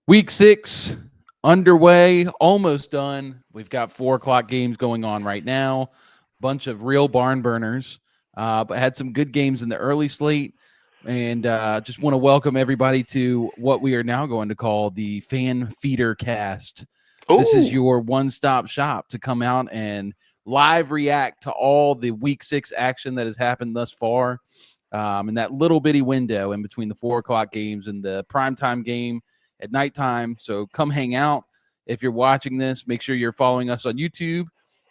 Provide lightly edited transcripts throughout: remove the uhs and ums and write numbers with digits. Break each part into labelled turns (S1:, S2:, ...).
S1: Week 6 underway, almost done. We've got 4 o'clock games going on right now. Bunch of real barn burners, but had some good games in the early slate. And just want to welcome everybody to what we are now going to call the Fan Feeder Cast.
S2: Ooh.
S1: This is your one-stop shop to come out and live react to all the Week 6 action that has happened thus far in that little bitty window in between the 4 o'clock games and the primetime game at nighttime. So come hang out. If you're watching this, make sure you're following us on YouTube.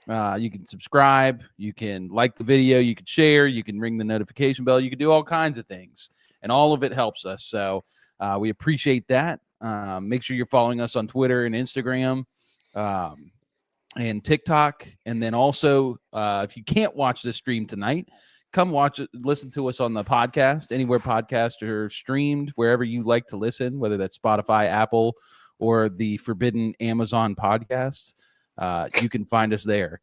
S1: You can subscribe, you can like the video, you can share, you can ring the notification bell, you can do all kinds of things, and all of it helps us. So we appreciate that. Make sure you're following us on Twitter and Instagram and TikTok. And then also, if you can't watch this stream tonight, come watch it, listen to us on the podcast, anywhere podcasts are streamed, wherever you like to listen, whether that's Spotify, Apple, or the forbidden Amazon podcasts. You can find us there.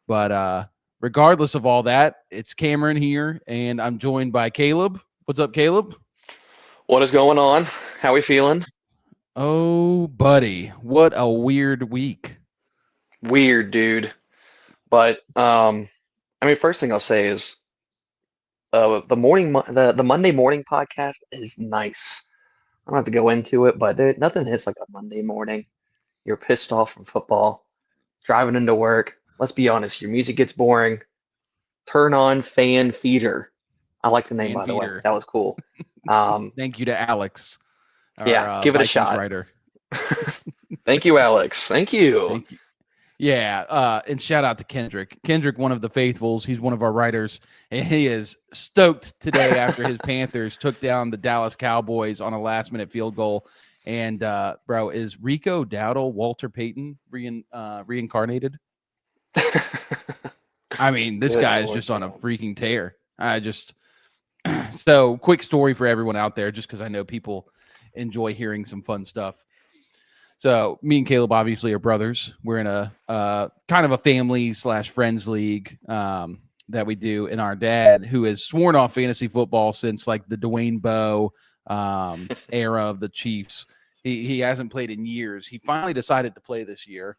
S1: But regardless of all that, it's Cameron here, and I'm joined by Caleb. What's up, Caleb?
S2: What is going on? How we feeling?
S1: Oh, buddy, what a weird week.
S2: Weird, dude. But first thing I'll say is the Monday morning podcast is nice. I don't have to go into it, but nothing hits like a Monday morning. You're pissed off from football, driving into work. Let's be honest, your music gets boring. Turn on Fan Feeder. I like the name,
S1: Fan
S2: by the way.
S1: Feeder.
S2: That was cool.
S1: Thank you to Alex. Our,
S2: give it a
S1: Vikings
S2: shot.
S1: Writer.
S2: Thank you, Alex. Thank you.
S1: Thank you. Yeah, and shout out to Kendrick. Kendrick, one of the faithfuls. He's one of our writers, and he is stoked today after his Panthers took down the Dallas Cowboys on a last-minute field goal. And, bro, is Rico Dowdle Walter Payton reincarnated? I mean, this guy is just on a freaking tear. So quick story for everyone out there, just because I know people enjoy hearing some fun stuff. So me and Caleb obviously are brothers. We're in a kind of a family/friends league that we do. And our dad, who has sworn off fantasy football since like the Dwayne Bowe era of the Chiefs, he hasn't played in years. He finally decided to play this year.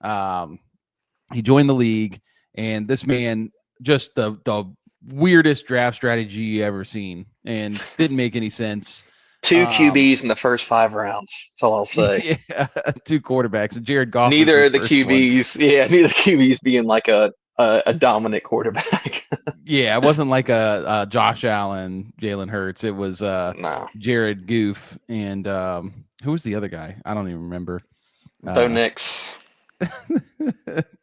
S1: He joined the league, and this man, just the weirdest draft strategy you ever seen, and didn't make any sense.
S2: 2 QBs in the first 5 rounds. That's all I'll say.
S1: Yeah, 2 quarterbacks. And Jared Goff.
S2: Neither of the QBs being like a dominant quarterback.
S1: Yeah, it wasn't like a Josh Allen, Jalen Hurts. It was Jared Goof, and who was the other guy? I don't even remember.
S2: Bo Nix.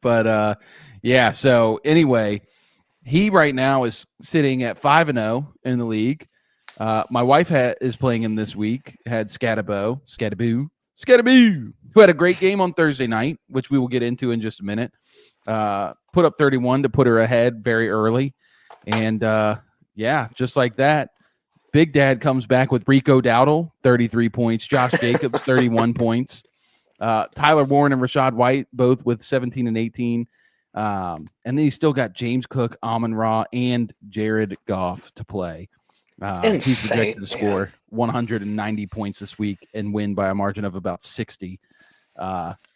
S1: But yeah. So anyway, he right now is sitting at 5-0 in the league. My wife is playing him this week. Had Scattaboo, who had a great game on Thursday night, which we will get into in just a minute. Put up 31 to put her ahead very early. And yeah, just like that, Big Dad comes back with Rico Dowdle, 33 points. Josh Jacobs, 31 points. Tyler Warren and Rashad White, both with 17 and 18. And then he's still got James Cook, Amon-Ra, and Jared Goff to play. He's projected to score 190 points this week and win by a margin of about 60.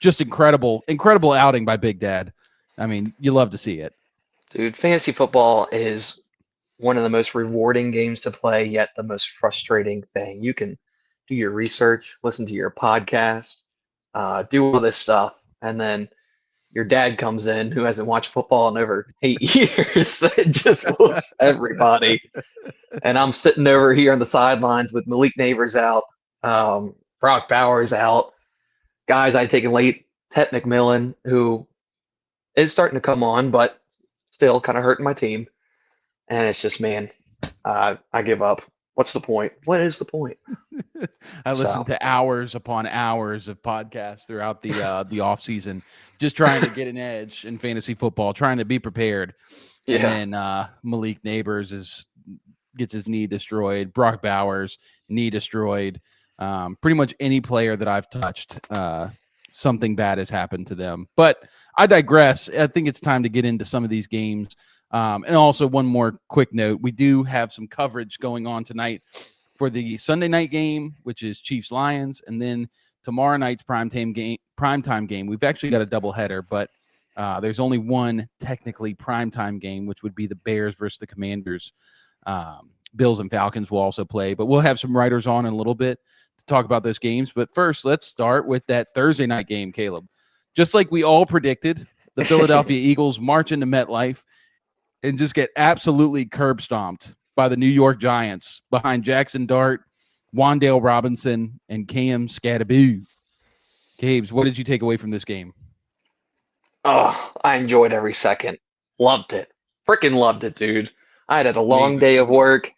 S1: Just incredible outing by Big Dad. I mean, you love to see it.
S2: Dude, fantasy football is one of the most rewarding games to play, yet the most frustrating thing. You can do your research, listen to your podcast, do all this stuff, and then your dad comes in who hasn't watched football in over 8 years and just whoops everybody. And I'm sitting over here on the sidelines with Malik Neighbors out, Brock Bowers out, guys I'd taken late, Tet McMillan, who is starting to come on, but still kind of hurting my team. And it's just, man, I give up. What's the point? What is the point?
S1: I listened to hours upon hours of podcasts throughout the off season, just trying to get an edge in fantasy football, trying to be prepared. Yeah. And then Malik Neighbors gets his knee destroyed. Brock Bowers, knee destroyed. Pretty much any player that I've touched, something bad has happened to them. But I digress. I think it's time to get into some of these games. And also one more quick note. We do have some coverage going on tonight for the Sunday night game, which is Chiefs-Lions, and then tomorrow night's primetime game. We've actually got a doubleheader, but there's only one technically primetime game, which would be the Bears versus the Commanders. Bills and Falcons will also play, but we'll have some writers on in a little bit to talk about those games. But first, let's start with that Thursday night game, Caleb. Just like we all predicted, the Philadelphia Eagles march into MetLife and just get absolutely curb stomped by the New York Giants behind Jackson Dart, Wan'Dale Robinson, and Kam Scadaboo. Cabes, what did you take away from this game?
S2: Oh, I enjoyed every second. Loved it. Freaking loved it, dude. I had a long
S1: Amazing.
S2: day of work.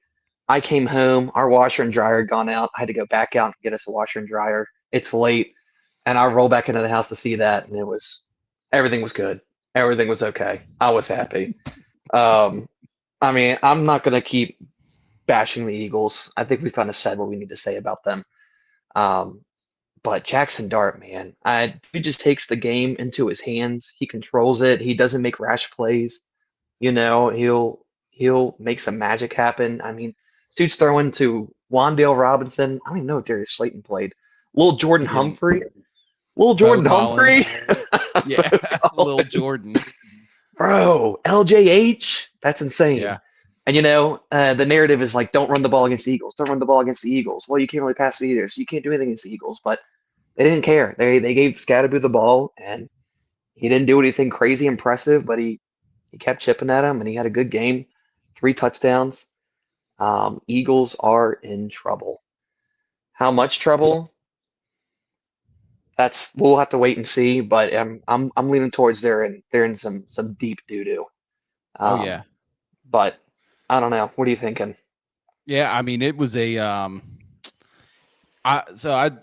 S2: I came home. Our washer and dryer had gone out. I had to go back out and get us a washer and dryer. It's late. And I roll back into the house to see that. And everything was good. Everything was okay. I was happy. I mean, I'm not going to keep bashing the Eagles. I think we've kind of said what we need to say about them. But Jackson Dart, man, he just takes the game into his hands. He controls it. He doesn't make rash plays. You know, he'll make some magic happen. I mean, dude's throwing to Wan'Dale Robinson. I don't even know if Darius Slayton played. Lil Jordan Humphrey.
S1: Yeah, Lil Jordan.
S2: Bro, LJH. That's insane.
S1: Yeah.
S2: And, the narrative is like, don't run the ball against the Eagles. Don't run the ball against the Eagles. Well, you can't really pass it either, so you can't do anything against the Eagles. But they didn't care. They gave Scadaboo the ball, and he didn't do anything crazy impressive, but he kept chipping at him, and he had a good game. 3 touchdowns. Eagles are in trouble. How much trouble? We'll have to wait and see. But I'm leaning towards they're in some deep doo-doo.
S1: Oh yeah.
S2: But I don't know. What are you thinking?
S1: Yeah, I mean, it was I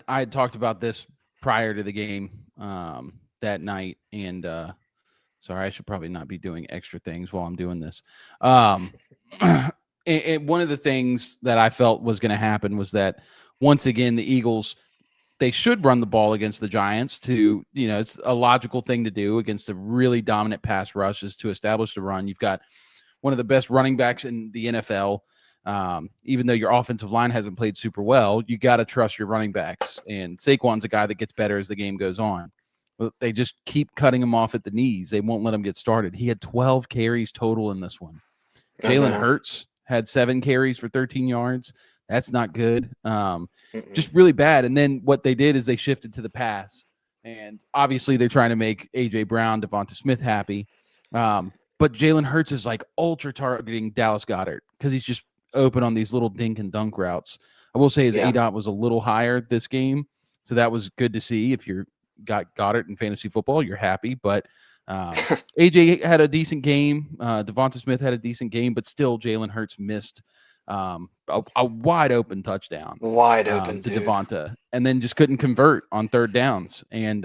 S1: had talked about this prior to the game that night, and sorry, I should probably not be doing extra things while I'm doing this. And one of the things that I felt was going to happen was that once again the Eagles, they should run the ball against the Giants to, it's a logical thing to do against a really dominant pass rush is to establish the run. You've got one of the best running backs in the NFL. Even though your offensive line hasn't played super well, you got to trust your running backs. And Saquon's a guy that gets better as the game goes on. But they just keep cutting him off at the knees. They won't let him get started. He had 12 carries total in this one. Jalen Hurts had 7 carries for 13 yards. That's not good. Just really bad. And then what they did is they shifted to the pass. And obviously they're trying to make A.J. Brown, Devonta Smith happy. But Jalen Hurts is like ultra targeting Dallas Goedert because he's just open on these little dink and dunk routes. I will say his ADOT was a little higher this game, so that was good to see. If you got Goedert in fantasy football, you're happy. But AJ had a decent game. Devonta Smith had a decent game, but still Jalen Hurts missed a wide open touchdown.
S2: To
S1: Devonta, and then just couldn't convert on third downs. And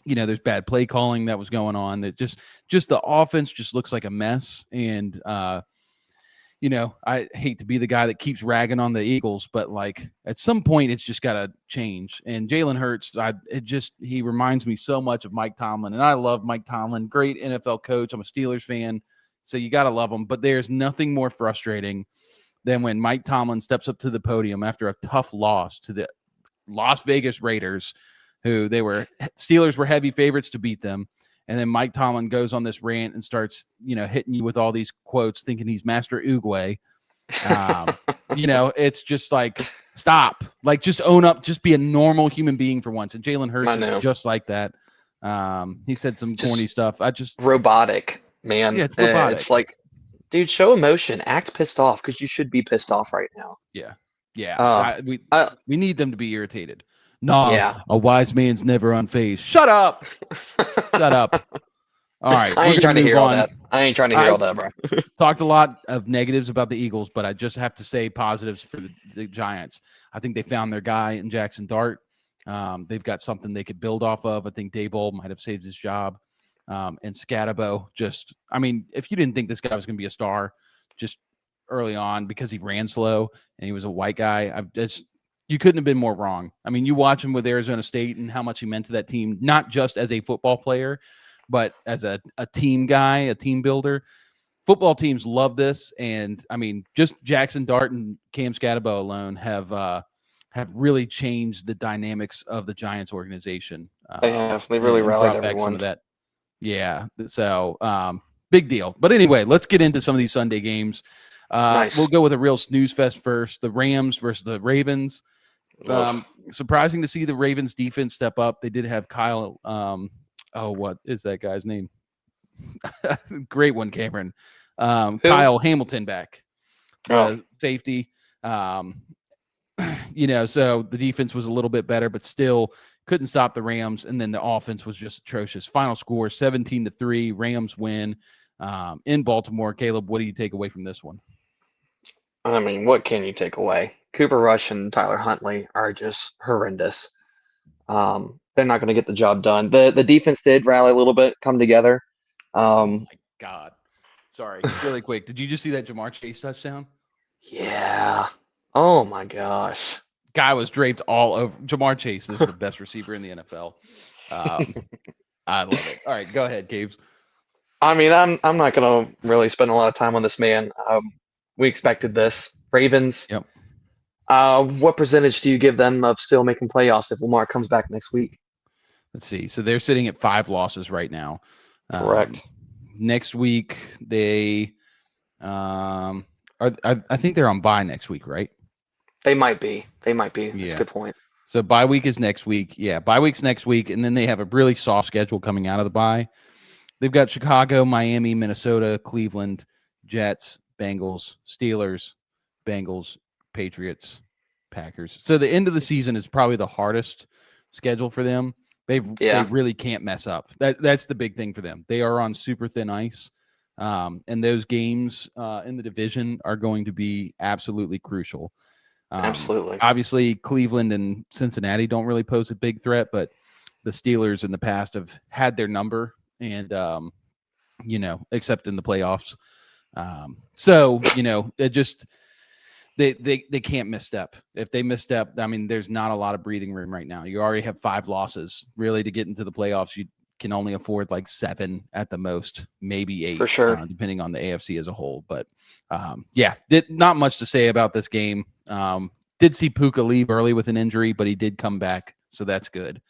S1: there's bad play calling that was going on. That just the offense just looks like a mess. And I hate to be the guy that keeps ragging on the Eagles, but like at some point it's just got to change. And Jalen Hurts, he reminds me so much of Mike Tomlin, and I love Mike Tomlin, great NFL coach. I'm a Steelers fan, so you got to love him. But there's nothing more frustrating than when Mike Tomlin steps up to the podium after a tough loss to the Las Vegas Raiders, who Steelers were heavy favorites to beat them. And then Mike Tomlin goes on this rant and starts, hitting you with all these quotes, thinking he's Master Oogway. It's just like, stop. Like, just own up. Just be a normal human being for once. And Jalen Hurts is just like that. He said some corny stuff.
S2: Robotic, man.
S1: Yeah, it's robotic.
S2: It's like, dude, show emotion. Act pissed off because you should be pissed off right now.
S1: Yeah. Yeah. We need them to be irritated. No, a wise man's never unfazed. Shut up. Shut up. All right.
S2: I ain't trying to hear all that. I ain't trying to hear all that, bro.
S1: Talked a lot of negatives about the Eagles, but I just have to say positives for the Giants. I think they found their guy in Jackson Dart. They've got something they could build off of. I think Daboll might have saved his job. And Scadaboo if you didn't think this guy was going to be a star just early on because he ran slow and he was a white guy, you couldn't have been more wrong. I mean, you watch him with Arizona State and how much he meant to that team, not just as a football player, but as a team guy, a team builder. Football teams love this. And, just Jackson Dart and Kam Scadaboo alone have have really changed the dynamics of the Giants organization.
S2: They have. They really rallied
S1: brought back some
S2: everyone.
S1: of that. Yeah. So big deal. But anyway, let's get into some of these Sunday games.
S2: Nice.
S1: We'll go with a real snooze fest first. The Rams versus the Ravens. Surprising to see the Ravens defense step up. They did have Kyle. What is that guy's name? Great one, Cameron. Kyle Hamilton back. Safety. So the defense was a little bit better, but still couldn't stop the Rams. And then the offense was just atrocious. Final score 17-3. Rams win in Baltimore. Caleb, what do you take away from this one?
S2: I mean, what can you take away? Cooper Rush and Tyler Huntley are just horrendous. They're not going to get the job done. The defense did rally a little bit, come together.
S1: Oh my God. Sorry, really quick. Did you just see that Jamar Chase touchdown?
S2: Yeah. Oh my gosh.
S1: Guy was draped all over. Jamar Chase, this is the best receiver in the NFL. I love it. All right, go ahead, Gabe.
S2: I mean, I'm not going to really spend a lot of time on this man. We expected this. Ravens.
S1: Yep.
S2: What percentage do you give them of still making playoffs if Lamar comes back next week?
S1: Let's see. So they're sitting at 5 losses right now.
S2: Correct.
S1: Next week they I think they're on bye next week, right?
S2: They might be. That's
S1: Yeah.
S2: a good point.
S1: So bye week is next week. Yeah, bye week's next week, and then they have a really soft schedule coming out of the bye. They've got Chicago, Miami, Minnesota, Cleveland, Jets, Bengals, Steelers, Bengals, Patriots, Packers. So the end of the season is probably the hardest schedule for them. They really can't mess up. That's the big thing for them. They are on super thin ice, and those games in the division are going to be absolutely crucial.
S2: Absolutely.
S1: Obviously, Cleveland and Cincinnati don't really pose a big threat, but the Steelers in the past have had their number, and except in the playoffs. It just they can't misstep. If they misstep, I mean, there's not a lot of breathing room right now. You already have 5 losses. Really, to get into the playoffs, you can only afford like 7 at the most, maybe 8,
S2: for sure,
S1: depending on the AFC as a whole. But not much to say about this game. Did see Puka leave early with an injury, but he did come back, so that's good.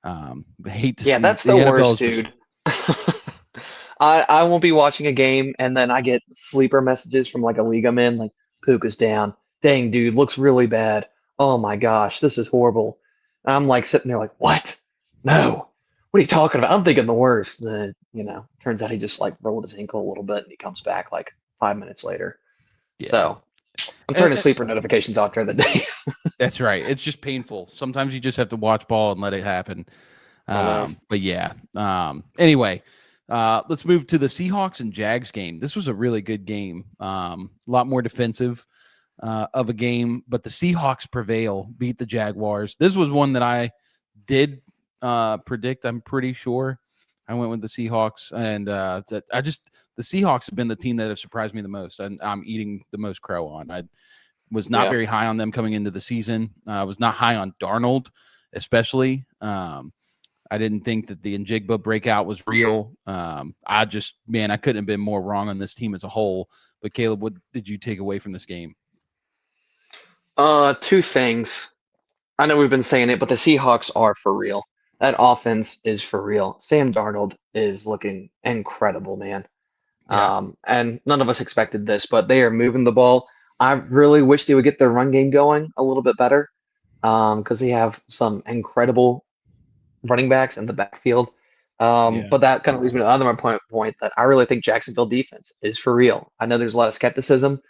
S1: Hate to see.
S2: That's the worst, dude. I won't be watching a game, and then I get sleeper messages from like a league I'm in, like, Puka's down. Dang, dude, looks really bad. Oh my gosh, this is horrible. And I'm like sitting there like, what? No. What are you talking about? I'm thinking the worst. And then, turns out he just like rolled his ankle a little bit and he comes back like 5 minutes later. Yeah. So I'm turning sleeper notifications off during the day.
S1: That's right. It's just painful. Sometimes you just have to watch ball and let it happen. Anyway, let's move to the Seahawks and Jags game. This was a really good game. A lot more defensive of a game, but the Seahawks prevail, beat the Jaguars. This was one that I did predict. I'm pretty sure I went with the Seahawks, and the Seahawks have been the team that have surprised me the most. I'm eating the most crow on. I was not very high on them coming into the season. I was not high on Darnold, especially. I didn't think that the Njigba breakout was real. I couldn't have been more wrong on this team as a whole. But Caleb, what did you take away from this game?
S2: 2 things. I know we've been saying it, but the Seahawks are for real. That offense is for real. Sam Darnold is looking incredible, man.
S1: Yeah.
S2: And none of us expected this, but they are moving the ball. I really wish they would get their run game going a little bit better, because they have some incredible running backs in the backfield. But that kind of leads me to another point that I really think Jacksonville defense is for real. I know there's a lot of skepticism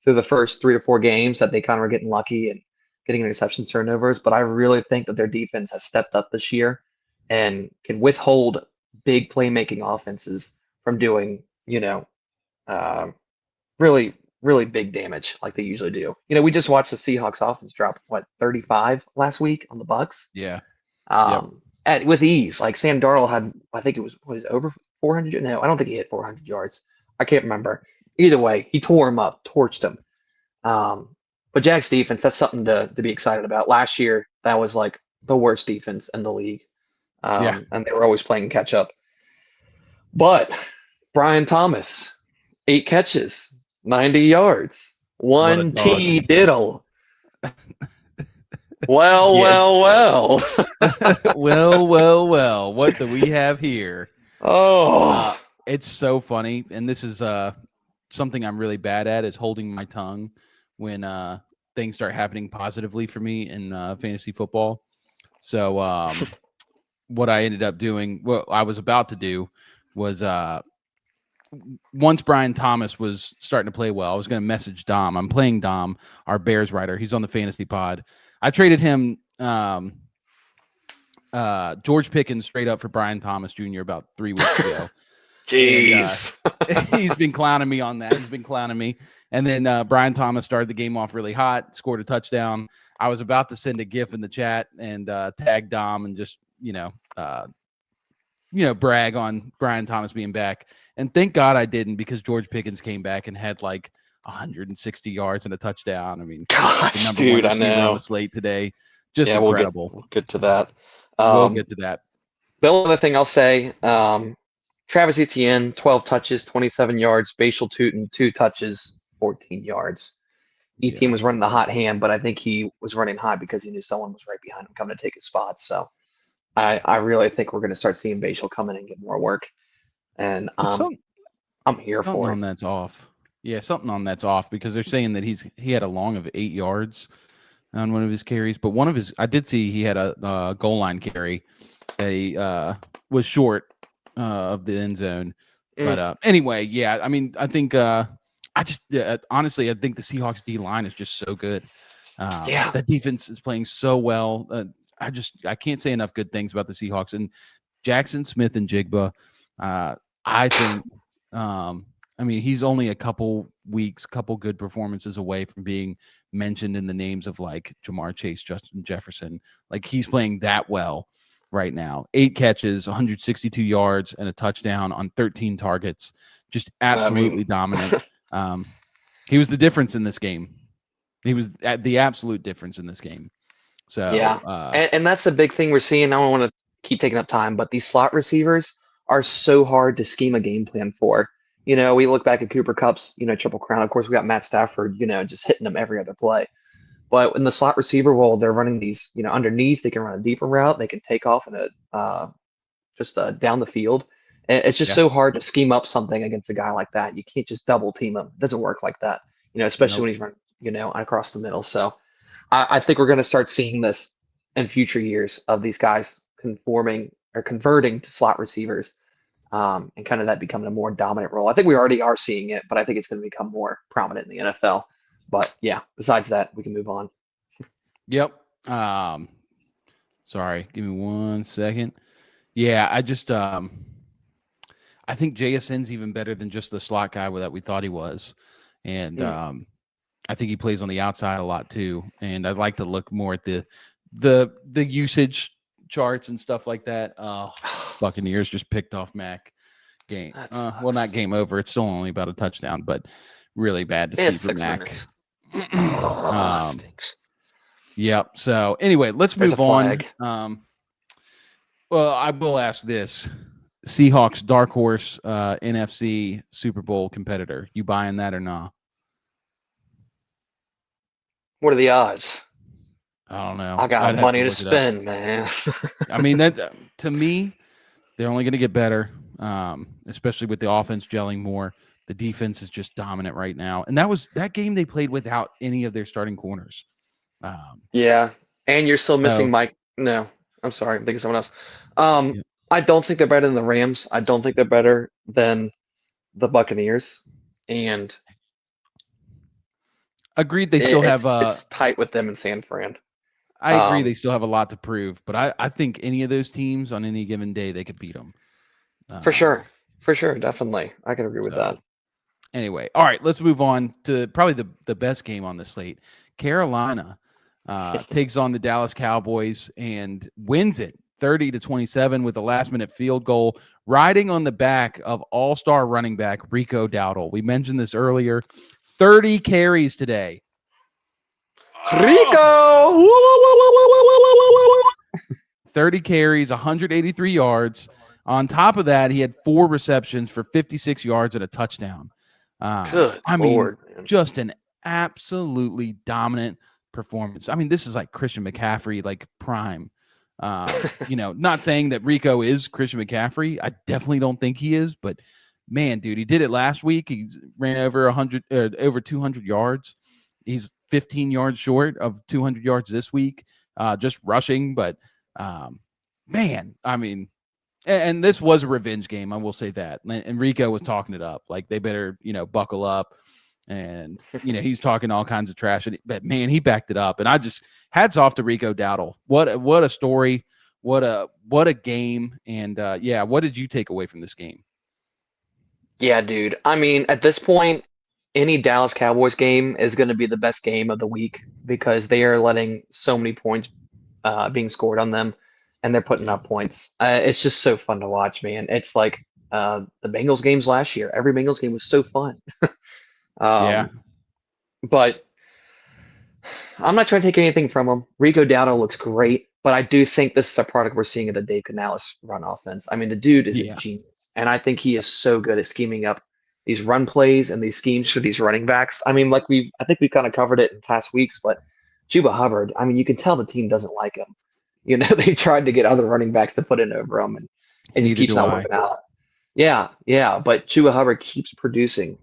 S2: through the first 3 to 4 games that they kind of were getting lucky and getting interceptions, turnovers, but I really think that their defense has stepped up this year and can withhold big playmaking offenses from doing, really, really big damage like they usually do. We just watched the Seahawks offense drop 35 last week on the Bucks.
S1: Yeah.
S2: With ease. Like Sam Darnold had, I think it was over 400. No, I don't think he hit 400 yards. I can't remember. Either way, he tore him up, torched him. But Jags defense, that's something to be excited about. Last year, that was like the worst defense in the league. And they were always playing catch up. But Brian Thomas, 8 catches, 90 yards, 1 T diddle. Well,
S1: Yeah.
S2: well.
S1: Well. What do we have here?
S2: Oh.
S1: It's so funny, and this is something I'm really bad at is holding my tongue when things start happening positively for me in fantasy football. So what I ended up doing, what I was about to do, was once Brian Thomas was starting to play well, I was going to message Dom. I'm playing Dom, our Bears writer. He's on the fantasy pod. I traded him George Pickens straight up for Brian Thomas Jr. about 3 weeks ago.
S2: Jeez.
S1: And he's been clowning me on that. He's been clowning me. And then Brian Thomas started the game off really hot, scored a touchdown. I was about to send a GIF in the chat and tag Dom and just, brag on Brian Thomas being back. And thank God I didn't, because George Pickens came back and had like 160 yards and a touchdown. I mean,
S2: Gosh,
S1: the number
S2: dude,
S1: one
S2: I
S1: receiver
S2: know.
S1: on the slate today. Just
S2: Yeah,
S1: incredible.
S2: We'll get to that.
S1: We'll get to that.
S2: The only other thing I'll say, Travis Etienne, 12 touches, 27 yards. Bashal Tutin, 2 touches, 14 yards. Etienne was running the hot hand, but I think he was running hot because he knew someone was right behind him coming to take his spot. So I really think we're going to start seeing Bashal come in and get more work. And I'm here for it.
S1: That's off. Yeah, something on that's off, because they're saying that he had a long of 8 yards on one of his carries, but I did see he had a goal line carry that he was short of the end zone. But anyway, yeah, I mean, I think honestly, I think the Seahawks D line is just so good. That defense is playing so well. I can't say enough good things about the Seahawks. And Jackson Smith and Jigba, I think, he's only a couple good performances away from being mentioned in the names of like Jamar Chase, Justin Jefferson. Like, he's playing that well right now. 8 catches, 162 yards, and a touchdown on 13 targets. Just absolutely dominant. He was the difference in this game. He was the absolute difference in this game. So
S2: and that's the big thing we're seeing. I don't want to keep taking up time, but these slot receivers are so hard to scheme a game plan for. We look back at Cooper Kupp's, Triple Crown. Of course, we got Matt Stafford, just hitting them every other play. But in the slot receiver role, they're running these, underneath. They can run a deeper route. They can take off in just down the field. And it's just so hard to scheme up something against a guy like that. You can't just double team him. It doesn't work like that, especially when he's running, across the middle. So I think we're going to start seeing this in future years of these guys converting to slot receivers, and kind of that becoming a more dominant role. I think we already are seeing it, but I think it's going to become more prominent in the NFL. But yeah, besides that, we can move on.
S1: Yep. Sorry, give me 1 second. Yeah, I just I think JSN's even better than just the slot guy that we thought he was. And I think he plays on the outside a lot too. And I'd like to look more at the usage charts and stuff like that. Buccaneers just picked off Mac. Game. Well, not game over. It's still only about a touchdown, but really bad to see for Mac. Yep. So anyway, let's move on. Well, I will ask this. Seahawks dark horse NFC Super Bowl competitor. You buying that or not?
S2: What are the odds?
S1: I don't know.
S2: I got money to spend, man.
S1: I mean, that to me, they're only going to get better, especially with the offense gelling more. The defense is just dominant right now. And that game they played without any of their starting corners.
S2: Yeah. And you're still missing Mike. No, I'm sorry. I'm thinking someone else. I don't think they're better than the Rams. I don't think they're better than the Buccaneers. And
S1: agreed, they still have
S2: it's tight with them and San Fran.
S1: I agree, they still have a lot to prove, but I think any of those teams on any given day they could beat them.
S2: For sure, definitely, I can agree with that.
S1: Anyway, all right, let's move on to probably the best game on the slate. Carolina takes on the Dallas Cowboys and wins it 30-27 with a last-minute field goal, riding on the back of all-star running back Rico Dowdle. We mentioned this earlier. 30 carries today.
S2: Rico!
S1: 30 carries, 183 yards. On top of that, he had 4 receptions for 56 yards and a touchdown.
S2: Good Lord, man.
S1: Just an absolutely dominant performance. I mean, this is like Christian McCaffrey, like prime. Not saying that Rico is Christian McCaffrey. I definitely don't think he is, but man, dude, he did it last week. He ran over over 200 yards. He's 15 yards short of 200 yards this week, just rushing. But man, I mean, and this was a revenge game. I will say that. And Rico was talking it up, like they better, buckle up. And he's talking all kinds of trash. But man, he backed it up. And I just hats off to Rico Dowdle. What a story. What a game. And what did you take away from this game?
S2: Yeah, dude. I mean, at this point, any Dallas Cowboys game is going to be the best game of the week because they are letting so many points being scored on them, and they're putting up points. It's just so fun to watch, man. It's like the Bengals games last year. Every Bengals game was so fun.
S1: Yeah.
S2: But I'm not trying to take anything from him. Rico Dowdle looks great, but I do think this is a product we're seeing of the Dave Canales run offense. I mean, the dude is a genius, and I think he is so good at scheming up these run plays and these schemes for these running backs. I mean, I think we've kind of covered it in past weeks, but Chuba Hubbard, I mean, you can tell the team doesn't like him. They tried to get other running backs to put in over him, and it just keeps not working out. Yeah, but Chuba Hubbard keeps producing,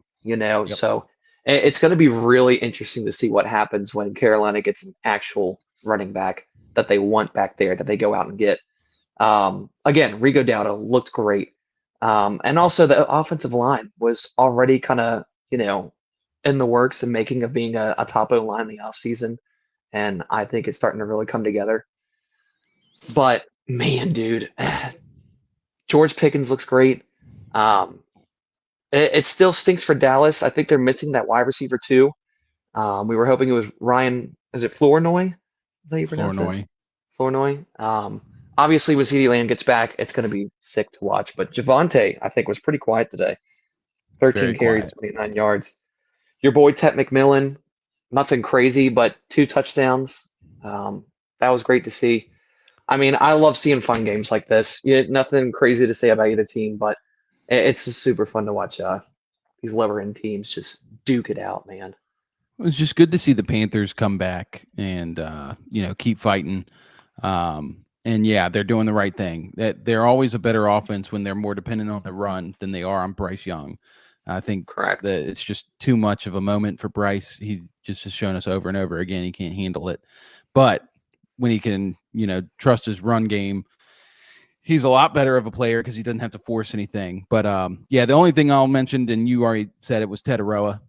S2: so it's going to be really interesting to see what happens when Carolina gets an actual running back that they want back there, that they go out and get. Again, Rico Dowdle looked great. And also the offensive line was already kind of, in the works and making of being a top O line in the offseason. And I think it's starting to really come together. But man, dude, George Pickens looks great. It still stinks for Dallas. I think they're missing that wide receiver too. We were hoping it was Ryan. Is it Flournoy? Is that how you pronounce it? Flournoy. Obviously, when CeeDee Lamb gets back, it's going to be sick to watch. But Javonte, I think, was pretty quiet today. 13 carries, 29 yards. Your boy, Ted McMillan, nothing crazy, but 2 touchdowns. That was great to see. I mean, I love seeing fun games like this. Nothing crazy to say about either team, but it's just super fun to watch these lever-in teams just duke it out, man.
S1: It was just good to see the Panthers come back and, keep fighting. And yeah, they're doing the right thing. They're always a better offense when they're more dependent on the run than they are on Bryce Young. I think
S2: correct
S1: that it's just too much of a moment for Bryce. He just has shown us over and over again he can't handle it. But when he can, trust his run game, he's a lot better of a player because he doesn't have to force anything. But the only thing I'll mention, and you already said it, was Ted Aroa.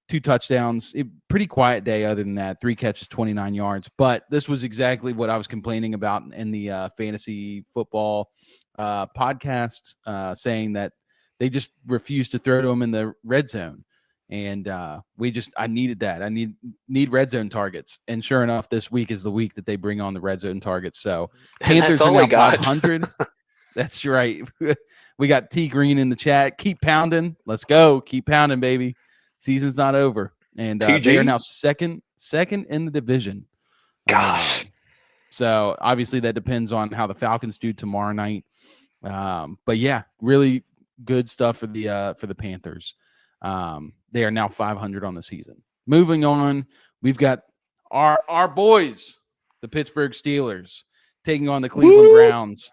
S1: 2 touchdowns, pretty quiet day other than that, 3 catches, 29 yards. But this was exactly what I was complaining about in the fantasy football podcast, saying that they just refused to throw to him in the red zone. And I needed that. I need red zone targets. And sure enough, this week is the week that they bring on the red zone targets. So Panthers are now 500. That's right. We got T Green in the chat. Keep pounding. Let's go. Keep pounding, baby. Season's not over. And they are now second in the division.
S2: Gosh.
S1: So obviously that depends on how the Falcons do tomorrow night. But yeah, really good stuff for the Panthers. They are now 500 on the season. Moving on, we've got our boys, the Pittsburgh Steelers, taking on the Cleveland Browns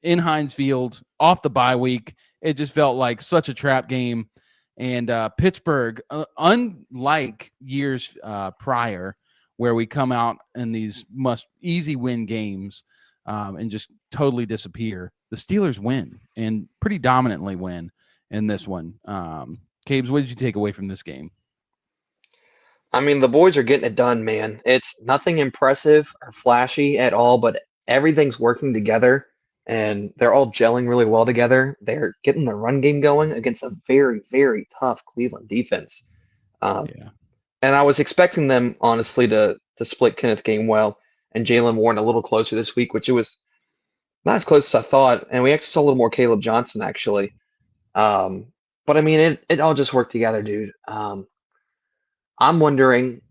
S1: in Heinz Field off the bye week. It just felt like such a trap game. And Pittsburgh, unlike years prior, where we come out in these easy win games and just totally disappear, the Steelers win and pretty dominantly win in this one. Cabes, what did you take away from this game?
S2: I mean, the boys are getting it done, man. It's nothing impressive or flashy at all, but everything's working together, and they're all gelling really well together. They're getting the run game going against a very, very tough Cleveland defense. And I was expecting them, honestly, to split Kenneth Gainwell and Jalen Warren a little closer this week, which it was not as close as I thought. And we actually saw a little more Caleb Johnson, actually. But I mean, it all just worked together, dude. I'm wondering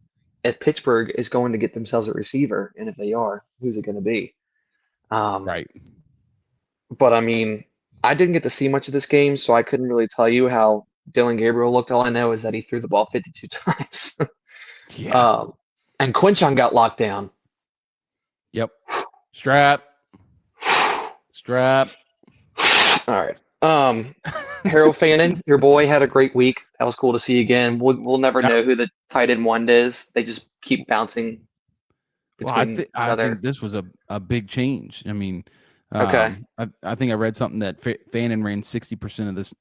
S2: if Pittsburgh is going to get themselves a receiver, and if they are, who's it going to be?
S1: Right.
S2: But I mean, I didn't get to see much of this game, so I couldn't really tell you how Dylan Gabriel looked. All I know is that he threw the ball 52 times.
S1: Yeah.
S2: And Quinchon got locked down.
S1: Yep. Strap.
S2: All right. Harold Fannin, your boy had a great week. That was cool to see again. We'll never
S1: Yep.
S2: know who the tight end one is. They just keep bouncing
S1: Well,
S2: between each
S1: I think
S2: other.
S1: this was a big change. I mean,
S2: Okay.
S1: I think I read something that Fannin ran 60% of this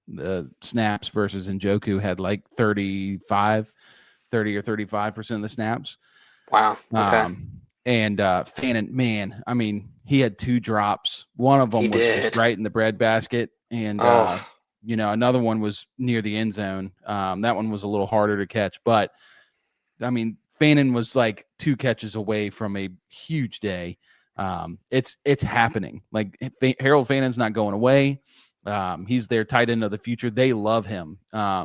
S1: the snaps versus Njoku had like 30 or 35% of the snaps.
S2: Wow. Okay.
S1: And Fannin, man, I mean, he had 2 drops. One of them
S2: He
S1: was just
S2: did.
S1: right in the breadbasket, and
S2: Oh,
S1: another one was near the end zone. That one was a little harder to catch, but I mean, Fannin was like 2 catches away from a huge day. It's happening. Like Harold Fannin's not going away. He's their tight end of the future. They love him.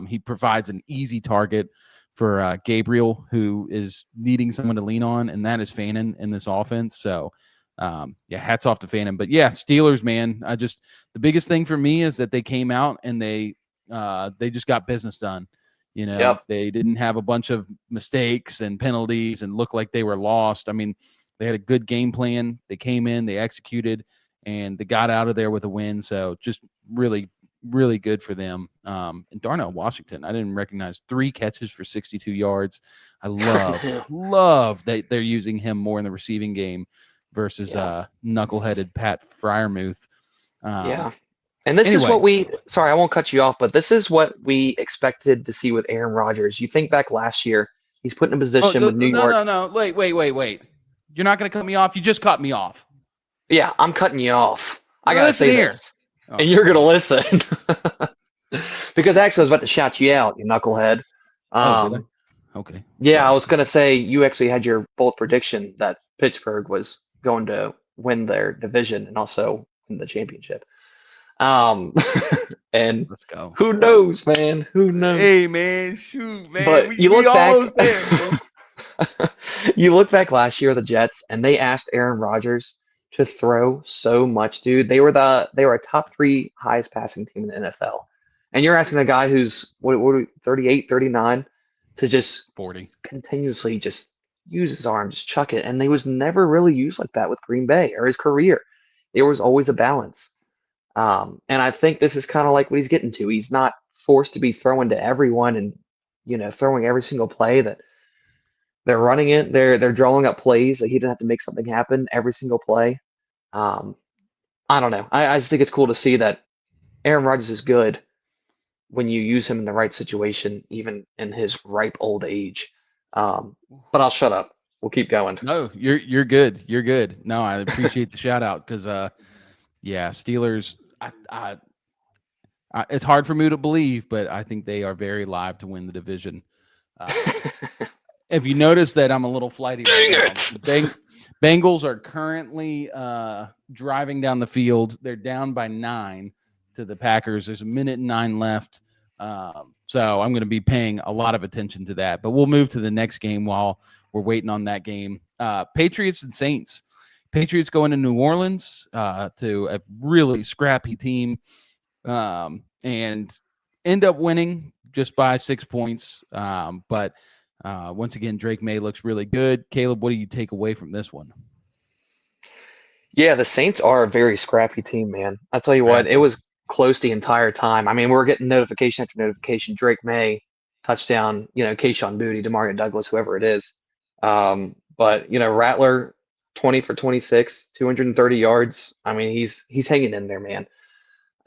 S1: He provides an easy target for Gabriel, who is needing someone to lean on, and that is Fannin in this offense. So, yeah, hats off to Fannin. But yeah, Steelers, man, the biggest thing for me is that they came out and they just got business done.
S2: yep.
S1: They didn't have a bunch of mistakes and penalties and look like they were lost. I mean, they had a good game plan. They came in, they executed, and they got out of there with a win. So just really, really good for them. And Darnell Washington, I didn't recognize 3 catches for 62 yards. I love that they're using him more in the receiving game versus
S2: Yeah.
S1: knuckleheaded Pat Fryermuth.
S2: Yeah. And this is
S1: Anyway,
S2: what sorry, I won't cut you off, but this is what we expected to see with Aaron Rodgers. You think back last year, he's put in a
S1: oh
S2: position with New York.
S1: no, wait. You're not going to cut me off. You just cut me off.
S2: Yeah, I'm cutting you off. I gotta
S1: Listen
S2: say
S1: here.
S2: this,
S1: Oh,
S2: and you're gonna listen because actually I was about to shout you out, you knucklehead.
S1: did I?
S2: Um,
S1: Okay.
S2: yeah, I
S1: Sorry.
S2: was gonna say you actually had your bold prediction that Pittsburgh was going to win their division and also win the championship. Um, and
S1: Let's go.
S2: who knows, man? Who knows?
S1: Hey, man. Shoot, man.
S2: But you
S1: We
S2: look back,
S1: almost there, man.
S2: you look back last year, the Jets, and they asked Aaron Rodgers to throw so much, dude. They were a top 3 highest passing team in the NFL. And you're asking a guy who's 38, 39 to just
S1: 40.
S2: continuously just use his arm, just chuck it. And he was never really used like that with Green Bay or his career. There was always a balance. And I think this is kind of like what he's getting to. He's not forced to be throwing to everyone and throwing every single play that they're running it. They're drawing up plays that he didn't have to make something happen every single play. Um, I don't know. I just think it's cool to see that Aaron Rodgers is good when you use him in the right situation, even in his ripe old age. But I'll shut up. We'll keep going.
S1: No, you're good. You're good. No, I appreciate the shout out because yeah, Steelers. It's hard for me to believe, but I think they are very live to win the division. If you notice that I'm a little flighty right
S2: Dang
S1: now,
S2: it!
S1: Bengals are currently driving down the field. They're down by 9 to the Packers. There's 1:09 left. So I'm going to be paying a lot of attention to that. But we'll move to the next game while we're waiting on that game. Patriots and Saints. Patriots going to New Orleans to a really scrappy team and end up winning just by 6 points. But once again, Drake May looks really good. Caleb, what do you take away from this one?
S2: Yeah, the Saints are a very scrappy team, man. I'll tell you what, it
S1: Scrappy.
S2: was close the entire time. I mean, we're getting notification after notification. Drake May, touchdown, Kayshon Boutte, Demario Douglas, whoever it is. But Rattler, 20 for 26, 230 yards. I mean, he's hanging in there, man.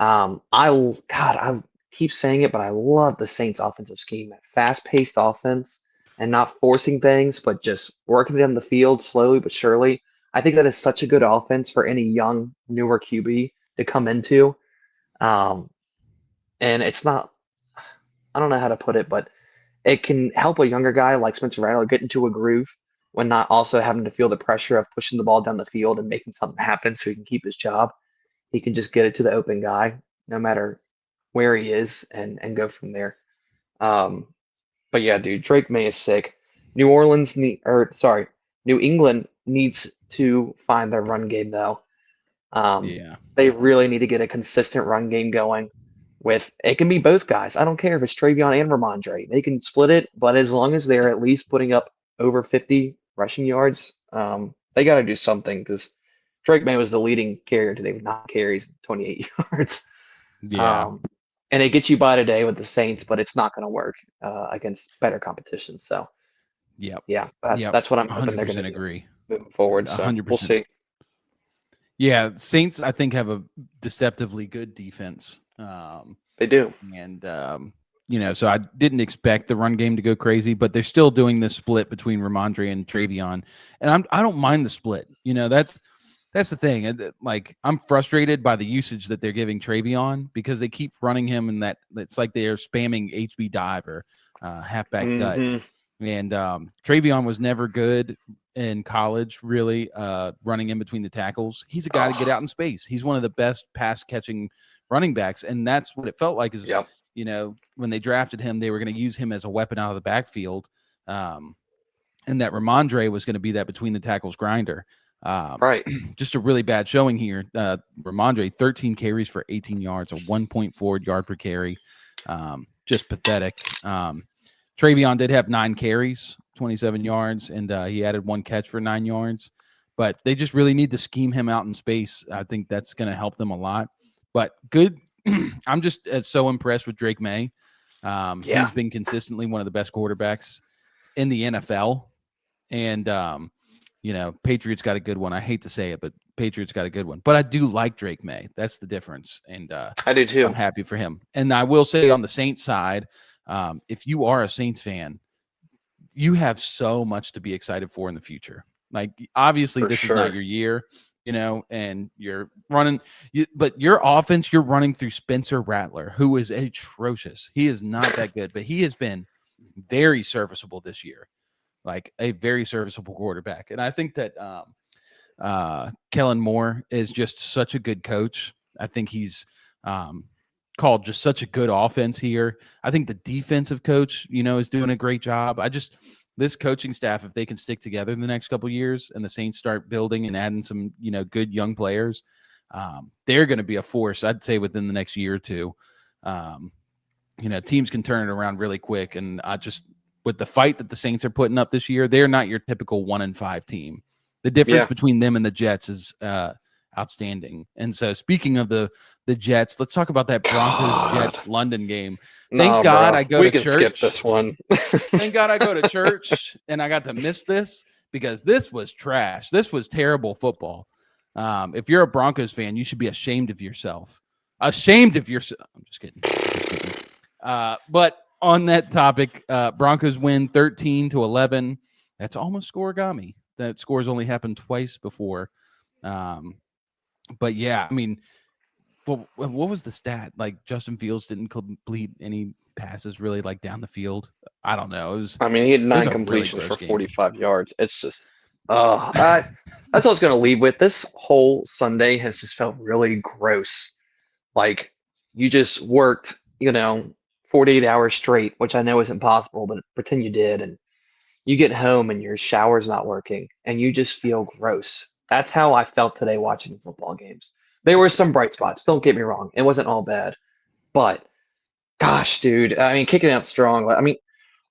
S2: I keep saying it, but I love the Saints offensive scheme. That fast-paced offense and not forcing things, but just working down the field slowly but surely. I think that is such a good offense for any young, newer QB to come into. Um, and it's not, I don't know how to put it, but it can help a younger guy like Spencer Rattler get into a groove when not also having to feel the pressure of pushing the ball down the field and making something happen so he can keep his job. He can just get it to the open guy, no matter where he is, and go from there. Um, but yeah, dude, Drake May is sick. New England needs to find their run game though.
S1: Yeah.
S2: They really need to get a consistent run game going. with it can be both guys. I don't care if it's Travion and Ramondre. They can split it, but as long as they're at least putting up over 50 rushing yards, they got to do something because Drake May was the leading carrier today with 9 carries, 28 yards.
S1: Yeah.
S2: And it gets you by today with the Saints, but it's not going to work against better competition. So,
S1: Yep.
S2: yeah,
S1: Yep.
S2: that's what I'm hoping they're
S1: 100%
S2: going to do
S1: agree.
S2: moving forward. So
S1: 100%.
S2: we'll see.
S1: Yeah, Saints I think have a deceptively good defense.
S2: They do.
S1: And so I didn't expect the run game to go crazy, but they're still doing this split between Ramondre and Travion, and I don't mind the split. That's the thing. Like, I'm frustrated by the usage that they're giving Travion because they keep running him, and it's like they are spamming HB dive or halfback gut. And Travion was never good in college, really, running in between the tackles. He's a guy to get out in space. He's one of the best pass catching running backs, and that's what it felt like. Is when they drafted him, they were going to use him as a weapon out of the backfield, and that Ramondre was going to be that between the tackles grinder.
S2: Right.
S1: Just a really bad showing here. Ramondre, 13 carries for 18 yards, a 1.4 yard per carry. Just pathetic. Travion did have 9 carries, 27 yards, and he added 1 catch for 9 yards. But they just really need to scheme him out in space. I think that's going to help them a lot. But good. I'm just so impressed with Drake May. He's been consistently one of the best quarterbacks in the NFL. And, Patriots got a good one. I hate to say it, but Patriots got a good one. But I do like Drake May. That's the difference. And
S2: I do too.
S1: I'm happy for him. And I will say on the Saints side, if you are a Saints fan, you have so much to be excited for in the future. Like, obviously, this is not your year, and you're running. But your offense, you're running through Spencer Rattler, who is atrocious. He is not that good, but he has been very serviceable this year, like a very serviceable quarterback. And I think that Kellen Moore is just such a good coach. I think he's called just such a good offense here. I think the defensive coach, is doing a great job. This coaching staff, if they can stick together in the next couple of years and the Saints start building and adding some, good young players, they're going to be a force, I'd say, within the next year or two. Teams can turn it around really quick. And with the fight that the Saints are putting up this year, they're not your typical 1-5 team. The difference between them and the Jets is outstanding. And so, speaking of the Jets, let's talk about that Broncos-Jets London game. Thank God I go to church. We can
S2: skip this one.
S1: Thank God I go to church and I got to miss this because this was trash. This was terrible football. If you're a Broncos fan, you should be ashamed of yourself. Ashamed of yourself. I'm just kidding. But on that topic, Broncos win 13-11. That's almost scoregami. That score's only happened twice before. But yeah, I mean, what was the stat? Like, Justin Fields didn't complete any passes really, like, down the field. I don't know.
S2: He had 9 completions for 45 yards. It's just, that's what I was going to lead with. This whole Sunday has just felt really gross. Like, you just worked, 48 hours straight, which I know isn't possible, but pretend you did, and you get home and your shower's not working, and you just feel gross. That's how I felt today watching football games. There were some bright spots. Don't get me wrong. It wasn't all bad. But, gosh, dude, kicking out strong.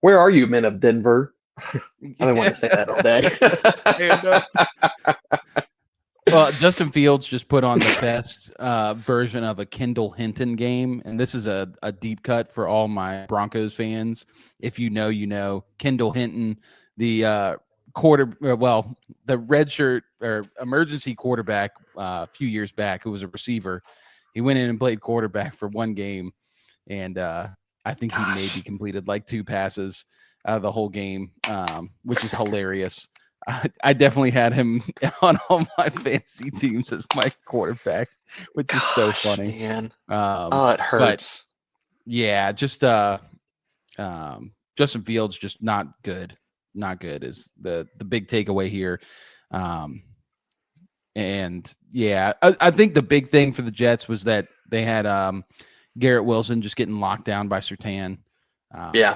S2: Where are you, men of Denver? I've been wanting to say that all day.
S1: Well, Justin Fields just put on the best version of a Kendall Hinton game, and this is a deep cut for all my Broncos fans. If you know, Kendall Hinton, the the redshirt or emergency quarterback a few years back, who was a receiver. He went in and played quarterback for one game, and I think he maybe completed like 2 passes out of the whole game, which is hilarious. I definitely had him on all my fantasy teams as my quarterback, which is so funny.
S2: Man. It hurts.
S1: Yeah, just Justin Fields just not good. Not good is the big takeaway here. And yeah, I think the big thing for the Jets was that they had Garrett Wilson just getting locked down by Surtain.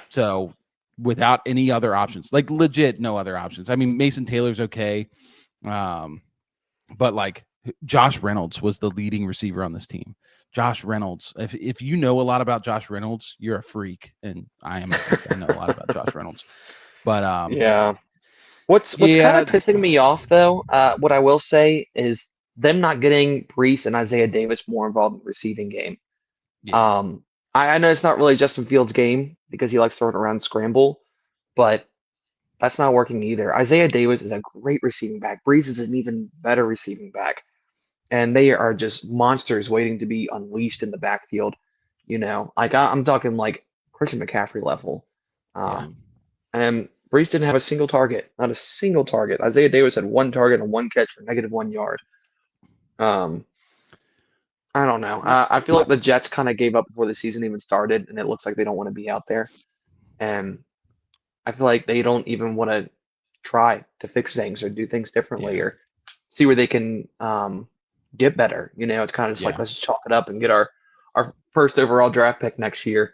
S1: So without any other options, like legit no other options. Mason Taylor's okay. But like Josh Reynolds was the leading receiver on this team. Josh Reynolds. If you know a lot about Josh Reynolds, you're a freak, and I am a freak. I know a lot about Josh Reynolds, but
S2: Yeah. What's kind
S1: yeah,
S2: of pissing me off though, what I will say is them not getting Brees and Isaiah Davis more involved in the receiving game.
S1: yeah,
S2: Um, I know it's not really Justin Fields' game because he likes throwing around scramble, but that's not working either. Isaiah Davis is a great receiving back. Brees is an even better receiving back, and they are just monsters waiting to be unleashed in the backfield. Like I'm talking like Christian McCaffrey level.
S1: yeah,
S2: Um, and Brees didn't have a single target, not a single target. Isaiah Davis had one target and one catch for -1 yard. Um, I don't know. I feel like the Jets kind of gave up before the season even started, and it looks like they don't want to be out there. And I feel like they don't even want to try to fix things or do things differently
S1: yeah,
S2: or see where they can get better. It's kind of just like
S1: yeah.
S2: let's chalk it up and get our first overall draft pick next year,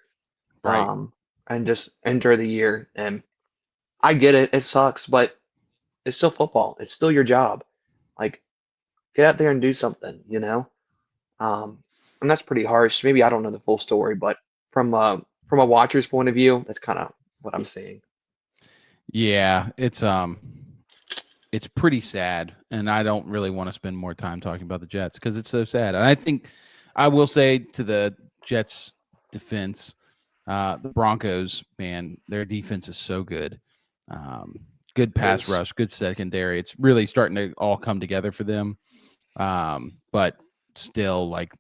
S1: Right.
S2: and just enter the year. And I get it, it sucks, but it's still football. It's still your job. Like get out there and do something. Um, and that's pretty harsh. Maybe I don't know the full story, but from a watcher's point of view, that's kind of what I'm seeing.
S1: Yeah, it's pretty sad, and I don't really want to spend more time talking about the Jets because it's so sad. And I think I will say to the Jets' defense, the Broncos, man, their defense is so good. Good
S2: It
S1: pass
S2: is.
S1: rush, good secondary. It's really starting to all come together for them. But still, like,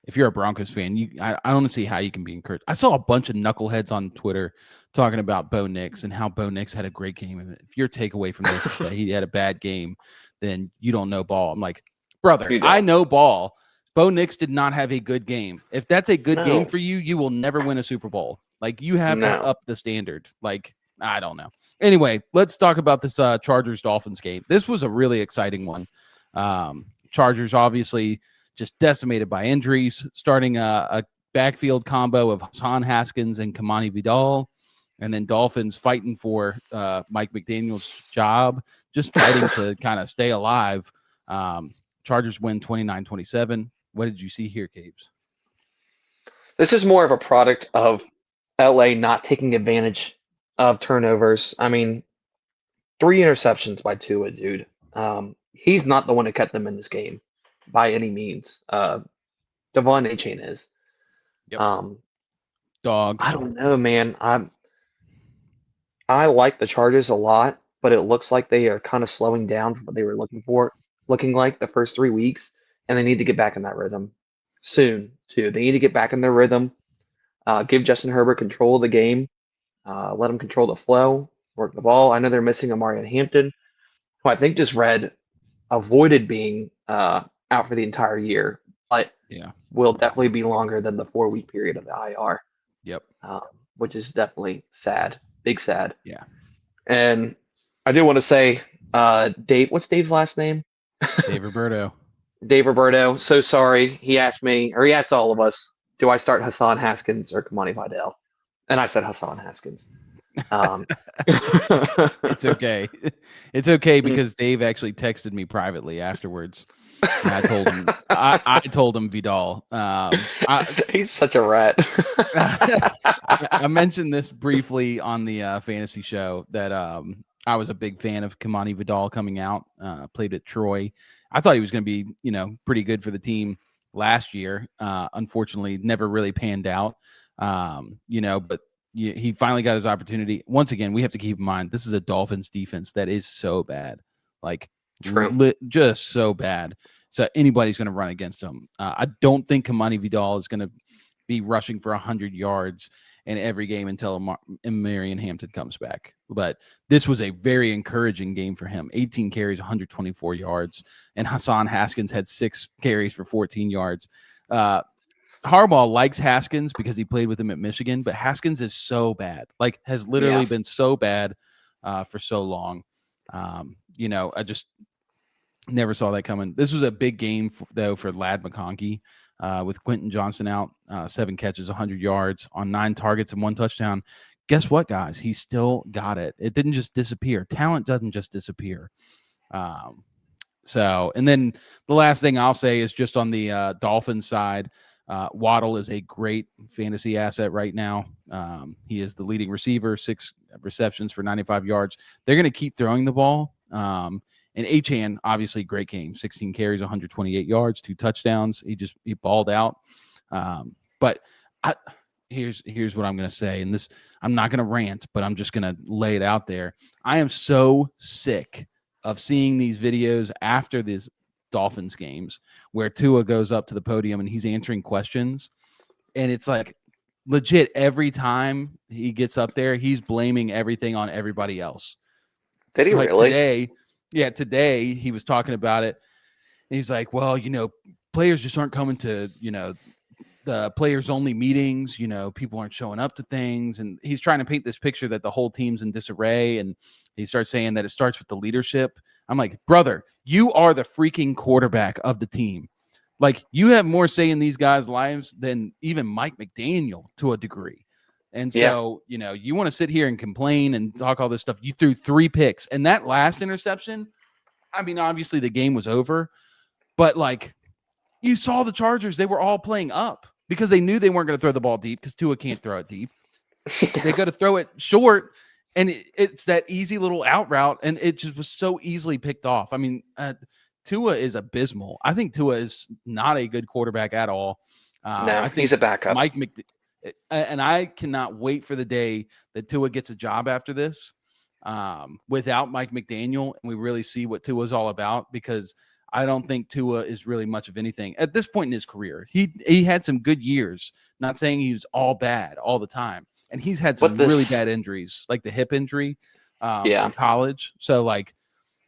S1: if you're a Broncos fan, I don't see how you can be encouraged. I saw a bunch of knuckleheads on Twitter talking about Bo Nix and how Bo Nix had a great game. And if your takeaway from this is that he had a bad game, then you don't know ball. I'm like, brother,
S2: You
S1: I
S2: don't.
S1: know ball. Bo Nix did not have a good game. If that's a good game
S2: No,
S1: for you, you will never win a Super Bowl. Like, you have to
S2: no.
S1: up the standard. Like, I don't know. Anyway, let's talk about this Chargers Dolphins game. This was a really exciting one. Chargers obviously just decimated by injuries, starting a backfield combo of Hassan Haskins and Kamani Vidal, and then Dolphins fighting for Mike McDaniel's job, just fighting to kind of stay alive. Chargers win 29-27. What did you see here, Capes?
S2: This is more of a product of LA not taking advantage of turnovers. I mean, 3 interceptions by Tua, dude. He's not the one who kept them in this game by any means. Devon A-Chain is.
S1: Yep.
S2: Um,
S1: Dog.
S2: I don't know, man. I like the Chargers a lot, but it looks like they are kind of slowing down from what they were looking like the first 3 weeks, and they need to get back in that rhythm soon, too. They need to get back in their rhythm. Give Justin Herbert control of the game. Let him control the flow, work the ball. I know they're missing Amari Hampton, who I think just read avoided being out for the entire year, but
S1: Yeah.
S2: will definitely be longer than the 4 week period of the IR,
S1: Yep.
S2: um, which is definitely sad, big sad.
S1: Yeah.
S2: And I do want to say, Dave, what's Dave's last name?
S1: Dave Roberto.
S2: Dave Roberto. So sorry. He asked me, or he asked all of us, do I start Hassan Haskins or Kamani Vidal? And I said Hassan Haskins. Um,
S1: It's okay. It's okay because Dave actually texted me privately afterwards. And I told him I told him Vidal.
S2: He's such a rat.
S1: I mentioned this briefly on the fantasy show that I was a big fan of Kamani Vidal coming out. Played at Troy. I thought he was going to be pretty good for the team last year. Unfortunately, never really panned out. But he finally got his opportunity. Once again, we have to keep in mind this is a Dolphins defense that is so bad, like
S2: True.
S1: just so bad. So anybody's going to run against him. I don't think Kamani Vidal is going to be rushing for 100 yards in every game until Marion Hampton comes back. But this was a very encouraging game for him. 18 carries, 124 yards, and Hassan Haskins had 6 carries for 14 yards. Harbaugh likes Haskins because he played with him at Michigan, but Haskins is so bad, like has literally been so bad for so long. I just never saw that coming. This was a big game, though, for Ladd McConkey with Quentin Johnson out, 7 catches, 100 yards on 9 targets and 1 touchdown. Guess what, guys? He still got it. It didn't just disappear. Talent doesn't just disappear. So, and then the last thing I'll say is just on the Dolphins side, Waddle is a great fantasy asset right now. He is the leading receiver, 6 receptions for 95 yards. They're going to keep throwing the ball. And Achane, obviously, great game. 16 carries, 128 yards, 2 touchdowns. He balled out. But here's what I'm going to say, and this, I'm not going to rant, but I'm just going to lay it out there. I am so sick of seeing these videos after these Dolphins games where Tua goes up to the podium and he's answering questions, and it's like legit every time he gets up there, he's blaming everything on everybody else.
S2: Did he
S1: like
S2: really?
S1: Today he was talking about it, and he's like, well, players just aren't coming to, the players only meetings, people aren't showing up to things. And he's trying to paint this picture that the whole team's in disarray. And he starts saying that it starts with the leadership. I'm like, brother, you are the freaking quarterback of the team. Like, you have more say in these guys' lives than even Mike McDaniel to a degree. And so, you want to sit here and complain and talk all this stuff. You threw 3 picks, and that last interception, I mean, obviously the game was over, but like, you saw the Chargers, they were all playing up because they knew they weren't going to throw the ball deep because Tua can't throw it deep. They got to throw it short, and it's that easy little out route, and it just was so easily picked off. I mean, Tua is abysmal. I think Tua is not a good quarterback at all.
S2: No,
S1: I think
S2: he's a backup.
S1: And I cannot wait for the day that Tua gets a job after this without Mike McDaniel, and we really see what Tua's all about, because I don't think Tua is really much of anything at this point in his career. He had some good years, not saying he was all bad all the time. And he's had some really bad injuries, like the hip injury in college. So like,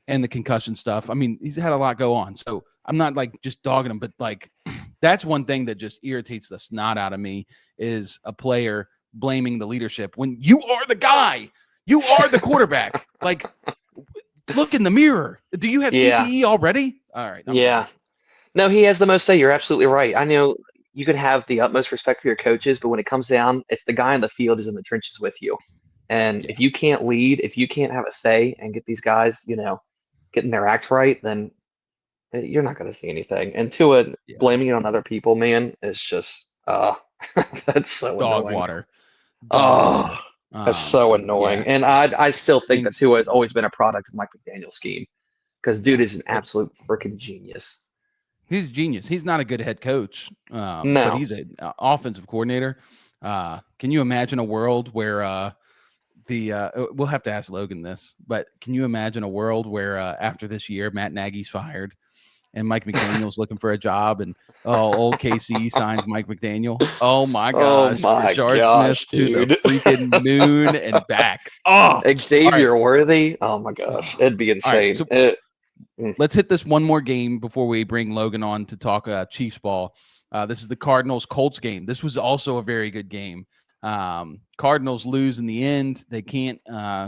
S1: and the concussion stuff. I mean, he's had a lot go on. So I'm not like just dogging him, but like, that's one thing that just irritates the snot out of me, is a player blaming the leadership when you are the guy, you are the quarterback. Like, look in the mirror. Do you have CTE already? All right.
S2: No, he has the most say. You're absolutely right. I know you can have the utmost respect for your coaches, but when it comes down, it's the guy in the field who's in the trenches with you. And if you can't lead, if you can't have a say and get these guys, getting their acts right, then you're not going to see anything. And Tua blaming it on other people, man, is just, that's so
S1: dog
S2: annoying.
S1: water.
S2: That's so annoying. And I still think that Tua has always been a product of Mike McDaniel's scheme, because dude is an absolute freaking genius.
S1: He's a genius. He's not a good head coach, but he's an offensive coordinator. Can you imagine a world where we'll have to ask Logan this, but can you imagine a world where after this year, Matt Nagy's fired and Mike McDaniel's looking for a job, and old KC signs Mike McDaniel? Oh my gosh. Smith
S2: dude.
S1: To the freaking moon and back. Oh,
S2: Xavier Worthy. Oh my gosh. It'd be insane.
S1: Right, so let's hit this one more game before we bring Logan on to talk Chiefs ball. This is the Cardinals Colts game. This was also a very good game. Cardinals lose in the end. They can't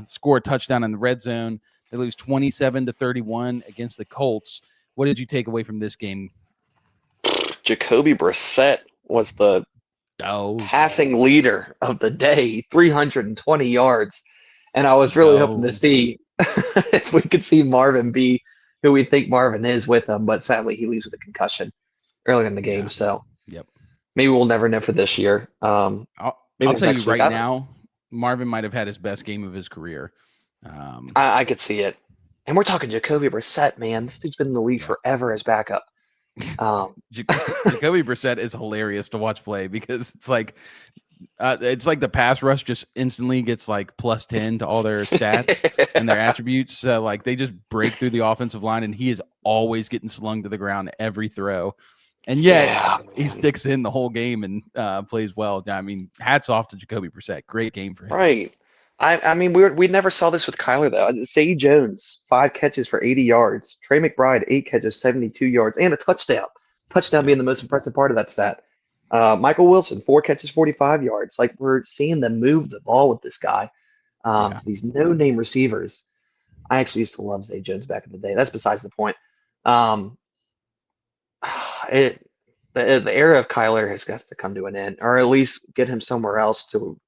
S1: score a touchdown in the red zone. They lose 27-31 against the Colts. What did you take away from this game?
S2: Jacoby Brissett was the passing leader of the day, 320 yards. And I was really hoping to see if we could see Marvin be who we think Marvin is with him, but sadly he leaves with a concussion early in the game. So maybe we'll never know for this year.
S1: I'll tell you right now, Marvin might have had his best game of his career.
S2: I could see it. And we're talking Jacoby Brissett, man. This dude's been in the league forever as backup.
S1: Jacoby Brissett is hilarious to watch play, because it's like the pass rush just instantly gets like plus 10 to all their stats and their attributes. Like, they just break through the offensive line, and he is always getting slung to the ground every throw. And yet he sticks in the whole game and plays well. I mean, hats off to Jacoby Brissett. Great game for him.
S2: Right. I mean, we never saw this with Kyler, though. Zay Jones, 5 catches for 80 yards. Trey McBride, 8 catches, 72 yards, and a touchdown. Touchdown being the most impressive part of that stat. Michael Wilson, 4 catches, 45 yards. Like, we're seeing them move the ball with this guy. These no-name receivers. I actually used to love Zay Jones back in the day. That's besides the point. The era of Kyler has got to come to an end, or at least get him somewhere else to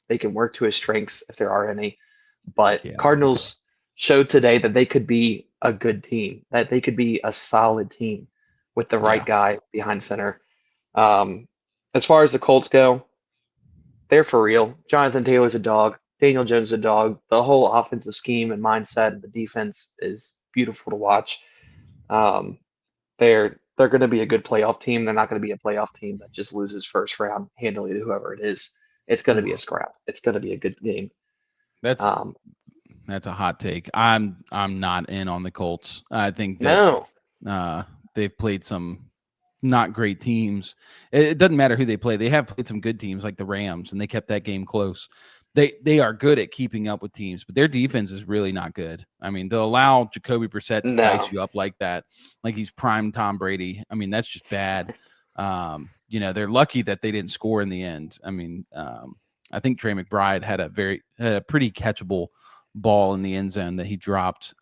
S2: they can work to his strengths if there are any. But Cardinals showed today that they could be a good team, that they could be a solid team with the right
S1: Yeah.
S2: guy behind center. Um, as far as the Colts go, they're for real. Jonathan Taylor's a dog. Daniel Jones is a dog. The whole offensive scheme and mindset of the defense is beautiful to watch. Um, they're going to be a good playoff team. They're not going to be a playoff team that just loses first round handily to whoever it is. It's going to be a scrap. It's going to be a good game.
S1: That's a hot take. I'm not in on the Colts. I think that
S2: No,
S1: they've played some not great teams. It doesn't matter who they play. They have played some good teams like the Rams, and they kept that game close. They are good at keeping up with teams, but their defense is really not good. I mean, they'll allow Jacoby Brissett to dice you up like that, like he's prime Tom Brady. I mean, that's just bad. They're lucky that they didn't score in the end. I mean, I think Trey McBride had a pretty catchable ball in the end zone that he dropped.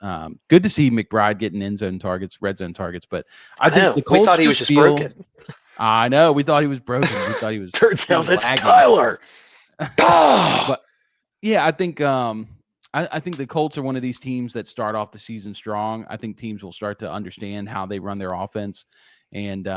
S1: Good to see McBride getting end zone targets, red zone targets, but I think the Colts
S2: we thought he was just broken.
S1: I know. We thought he was broken. We thought he was.
S2: Turns out that's Tyler.
S1: But yeah, I think I think the Colts are one of these teams that start off the season strong. I think teams will start to understand how they run their offense, and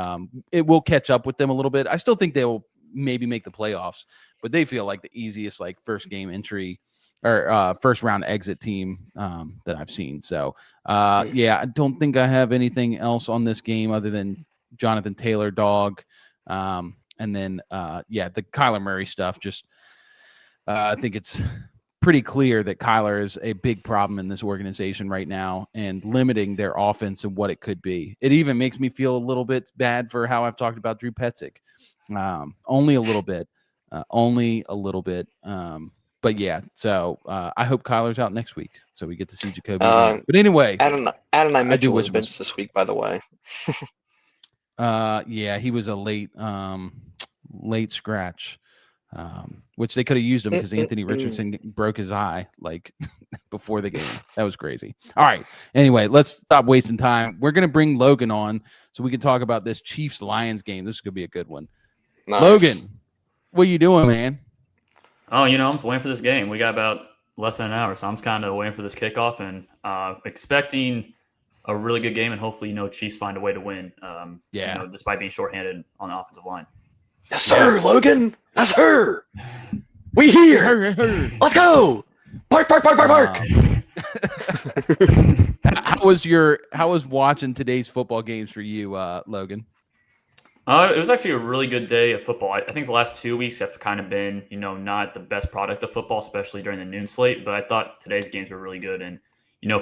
S1: it will catch up with them a little bit. I still think they will maybe make the playoffs, but they feel like the easiest first game entry or first round exit team that I've seen. So I don't think I have anything else on this game other than Jonathan Taylor dog. And then the Kyler Murray stuff. Just I think it's pretty clear that Kyler is a big problem in this organization right now and limiting their offense and what it could be. It even makes me feel a little bit bad for how I've talked about Drew Petzik. Only a little bit. But yeah, so I hope Kyler's out next week so we get to see Jacoby again. But anyway,
S2: Adonai Mitchell was benched this week, by the way.
S1: He was a late scratch, which they could have used him because Anthony Richardson broke his eye before the game. That was crazy. All right. Anyway, let's stop wasting time. We're gonna bring Logan on so we can talk about this Chiefs-Lions game. This is gonna be a good one. Nice. Logan, what are you doing, man?
S3: Oh, I'm just waiting for this game. We got about less than an hour, so I'm just kind of waiting for this kickoff and expecting a really good game, and hopefully, Chiefs find a way to win. Despite being shorthanded on the offensive line.
S2: Yes, sir, Logan. Yes, sir. We here. Let's go. Park.
S1: How was watching today's football games for you, Logan?
S3: It was actually a really good day of football. I think the last 2 weeks have kind of been, not the best product of football, especially during the noon slate. But I thought today's games were really good. And,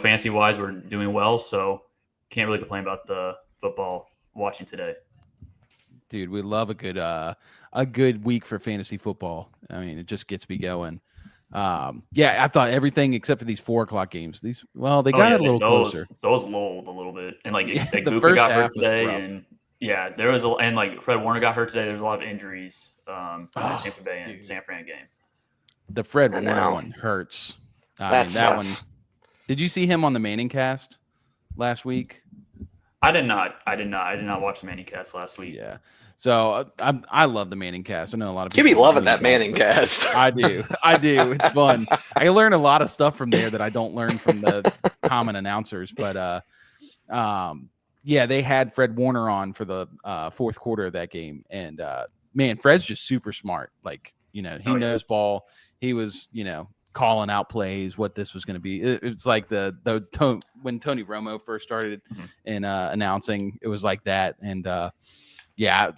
S3: fantasy-wise, we're doing well. So can't really complain about the football watching today.
S1: Dude, we love a good week for fantasy football. I mean, it just gets me going. I thought everything except for these 4:00 games. They got it a little closer.
S3: Those lulled a a little bit. And,
S1: the
S3: Buka
S1: first
S3: got
S1: half
S3: hurt today.
S1: was rough.
S3: And yeah, there was Fred Warner got hurt today. There was a lot of injuries in the Tampa Bay and San Fran game.
S1: The Fred Warner one hurts. That one. Did you see him on the Manning cast last week?
S3: I did not watch the Manning cast last week.
S1: Yeah. So I love the Manning cast. I know a lot of
S2: people. You be loving that Manning cast.
S1: I do. It's fun. I learn a lot of stuff from there that I don't learn from the common announcers. But they had Fred Warner on for the fourth quarter of that game, and Fred's just super smart. He knows ball. He was calling out plays, what this was going to be. It's like when Tony Romo first started in announcing, it was like that. And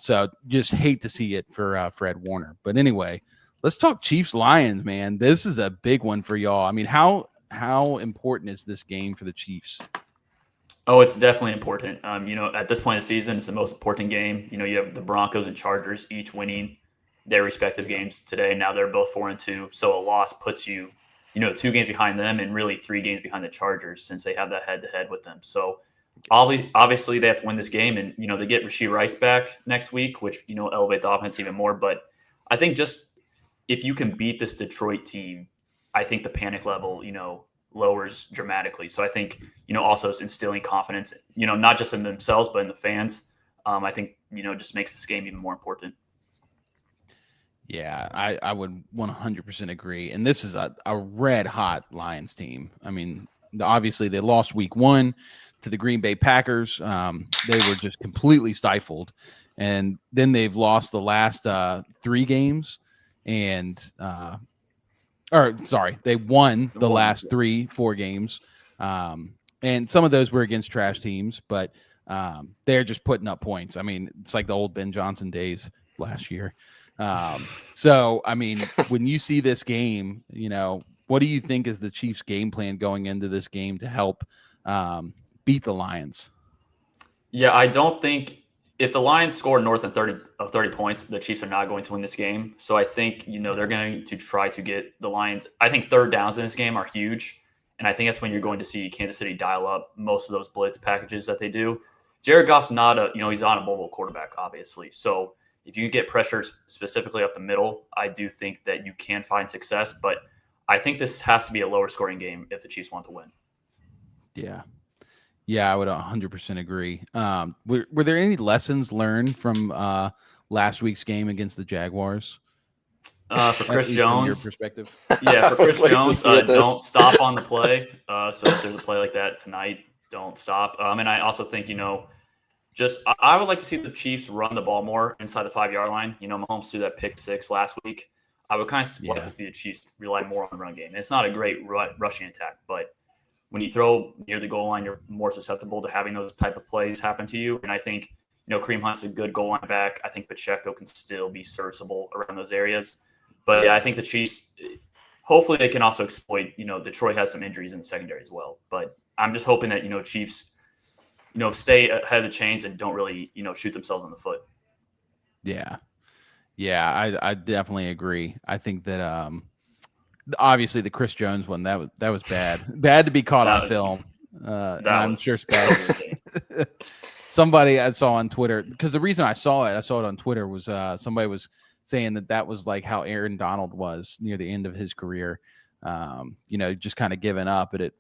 S1: so just hate to see it for Fred Warner. But anyway, let's talk Chiefs-Lions, man. This is a big one for y'all. I mean, how important is this game for the Chiefs?
S3: Oh, it's definitely important. At this point of the season, it's the most important game. You have the Broncos and Chargers each winning their respective games today. Now they're both 4-2. So a loss puts you, 2 games behind them and really 3 games behind the Chargers since they have that head-to-head with them. So obviously they have to win this game, and, they get Rashee Rice back next week, which, elevate the offense even more. But I think just if you can beat this Detroit team, I think the panic level, lowers dramatically. So I think, also it's instilling confidence, not just in themselves, but in the fans. I think, just makes this game even more important.
S1: Yeah, I would 100% agree. And this is a red hot Lions team. I mean, obviously they lost week 1 to the Green Bay Packers. They were just completely stifled. And then they've lost the last 3 games. And they won the last 3-4 games. And some of those were against trash teams, but they're just putting up points. I mean, it's like the old Ben Johnson days last year. So, I mean, when you see this game, what do you think is the Chiefs' game plan going into this game to help beat the Lions?
S3: Yeah, I don't think if the Lions score north of 30 points, the Chiefs are not going to win this game. So I think, they're going to try to get the Lions. I think third downs in this game are huge. And I think that's when you're going to see Kansas City dial up most of those blitz packages that they do. Jared Goff's not he's not a mobile quarterback, obviously. So if you can get pressure specifically up the middle, I do think that you can find success. But I think this has to be a lower scoring game if the Chiefs want to win.
S1: Yeah. Yeah, I would 100% agree. Were there any lessons learned from last week's game against the Jaguars?
S3: For Chris Jones,
S1: from your perspective.
S3: Yeah, for Chris Jones, don't stop on the play. So if there's a play like that tonight, don't stop. And I also think, I would like to see the Chiefs run the ball more inside the 5-yard line. Mahomes threw that pick 6 last week. I would kind of like to see the Chiefs rely more on the run game. It's not a great rushing attack, but when you throw near the goal line, you're more susceptible to having those type of plays happen to you. And I think, Kareem Hunt's a good goal line back. I think Pacheco can still be serviceable around those areas. But yeah, I think the Chiefs, hopefully they can also exploit, Detroit has some injuries in the secondary as well. But I'm just hoping that, Chiefs, stay ahead of the chains and don't really, shoot themselves in the foot.
S1: Yeah. Yeah, I definitely agree. I think that obviously the Chris Jones one, that was bad. Bad to be caught on film. I'm sure Spags. Somebody I saw on Twitter, because the reason I saw it on Twitter was somebody was saying that was like how Aaron Donald was near the end of his career. Just kind of giving up, but it,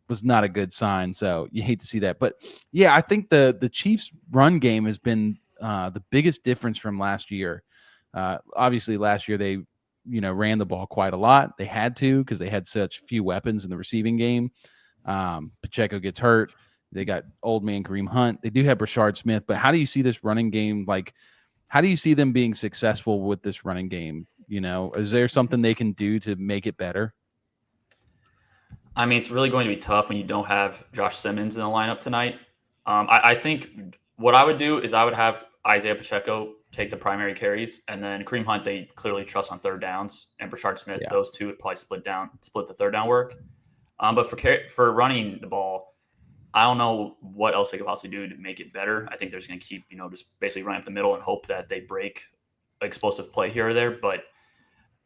S1: was not a good sign. So you hate to see that. But yeah, I think the Chiefs run game has been the biggest difference from last year. Obviously last year they, ran the ball quite a lot. They had to, because they had such few weapons in the receiving game. Pacheco gets hurt. They got old man Kareem Hunt. They do have Rashard Smith, but how do you see this running game? Like, how do you see them being successful with this running game? Is there something they can do to make it better?
S3: I mean, it's really going to be tough when you don't have Josh Simmons in the lineup tonight. I think what I would do is I would have Isaiah Pacheco take the primary carries, and then Kareem Hunt they clearly trust on third downs, and Rashard Smith, those two would probably split the third down work. But for running the ball, I don't know what else they could possibly do to make it better. I think they're just going to keep, just basically running up the middle and hope that they break explosive play here or there. But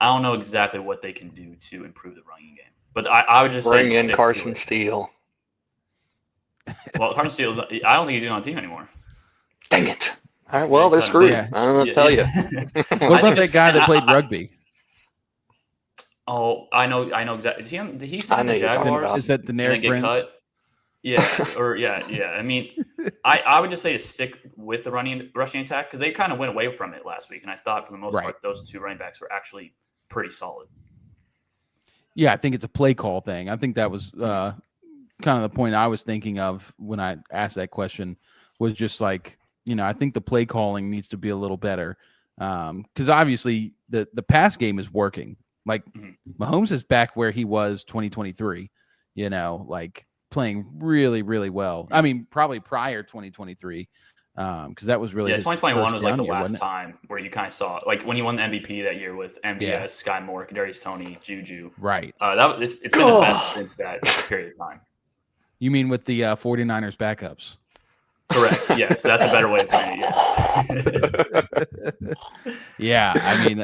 S3: I don't know exactly what they can do to improve the running game. But I would just
S2: bring in Carson Steele.
S3: Well, Carson Steele, I don't think he's even on the team anymore.
S2: Dang it. All right, well, they're screwed. Yeah. I don't know what to tell you.
S1: What about that guy that played rugby?
S3: Oh, I know exactly. Did he sign the Jaguars?
S1: Is that the Derek Prince?
S3: Yeah, yeah. I mean, I would just say to stick with the rushing attack, because they kind of went away from it last week, and I thought for the most part those two running backs were actually pretty solid.
S1: Yeah, I think it's a play call thing. I think that was kind of the point I was thinking of when I asked that question, was just like, I think the play calling needs to be a little better, because obviously the pass game is working. Like Mahomes is back where he was 2023, like playing really, really well. I mean, probably prior 2023, because that was really
S3: 2021 was like the last time where you kind of saw, like when he won the MVP that year with MVS, Sky Moore, Kadarius Toney, Juju.
S1: Right.
S3: It's been the best since that period of time.
S1: You mean with the 49ers backups?
S3: Correct. Yes, that's a better way of putting it. Yes.
S1: Yeah, I mean,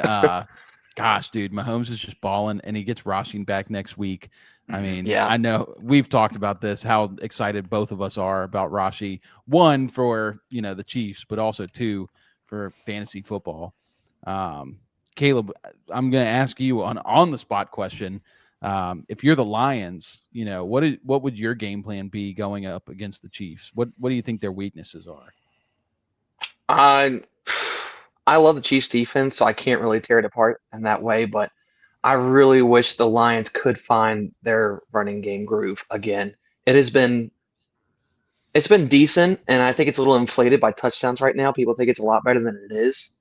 S1: gosh, dude, Mahomes is just balling, and he gets Rasheen back next week. I mean, I know we've talked about this, how excited both of us are about Rashi. One, for, the Chiefs, but also two, for fantasy football. Caleb, I'm going to ask you on the spot question. If you're the Lions, what would your game plan be going up against the Chiefs? What do you think their weaknesses are?
S2: I love the Chiefs defense, so I can't really tear it apart in that way, but I really wish the Lions could find their running game groove again. It's been decent, and I think it's a little inflated by touchdowns right now. People think it's a lot better than it is.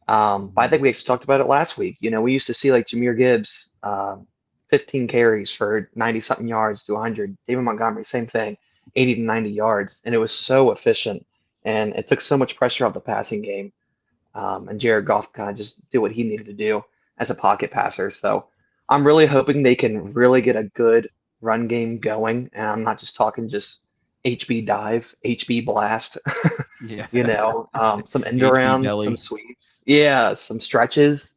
S2: But I think we actually talked about it last week. We used to see like Jahmyr Gibbs, 15 carries for 90 something yards to 100. David Montgomery, same thing, 80 to 90 yards, and it was so efficient, and it took so much pressure off the passing game. And Jared Goff kind of just did what he needed to do as a pocket passer. So I'm really hoping they can really get a good run game going, and I'm not just talking just HB dive, HB blast,
S1: Yeah.
S2: some end
S1: HB
S2: arounds,
S1: belly.
S2: some sweeps, yeah, some stretches.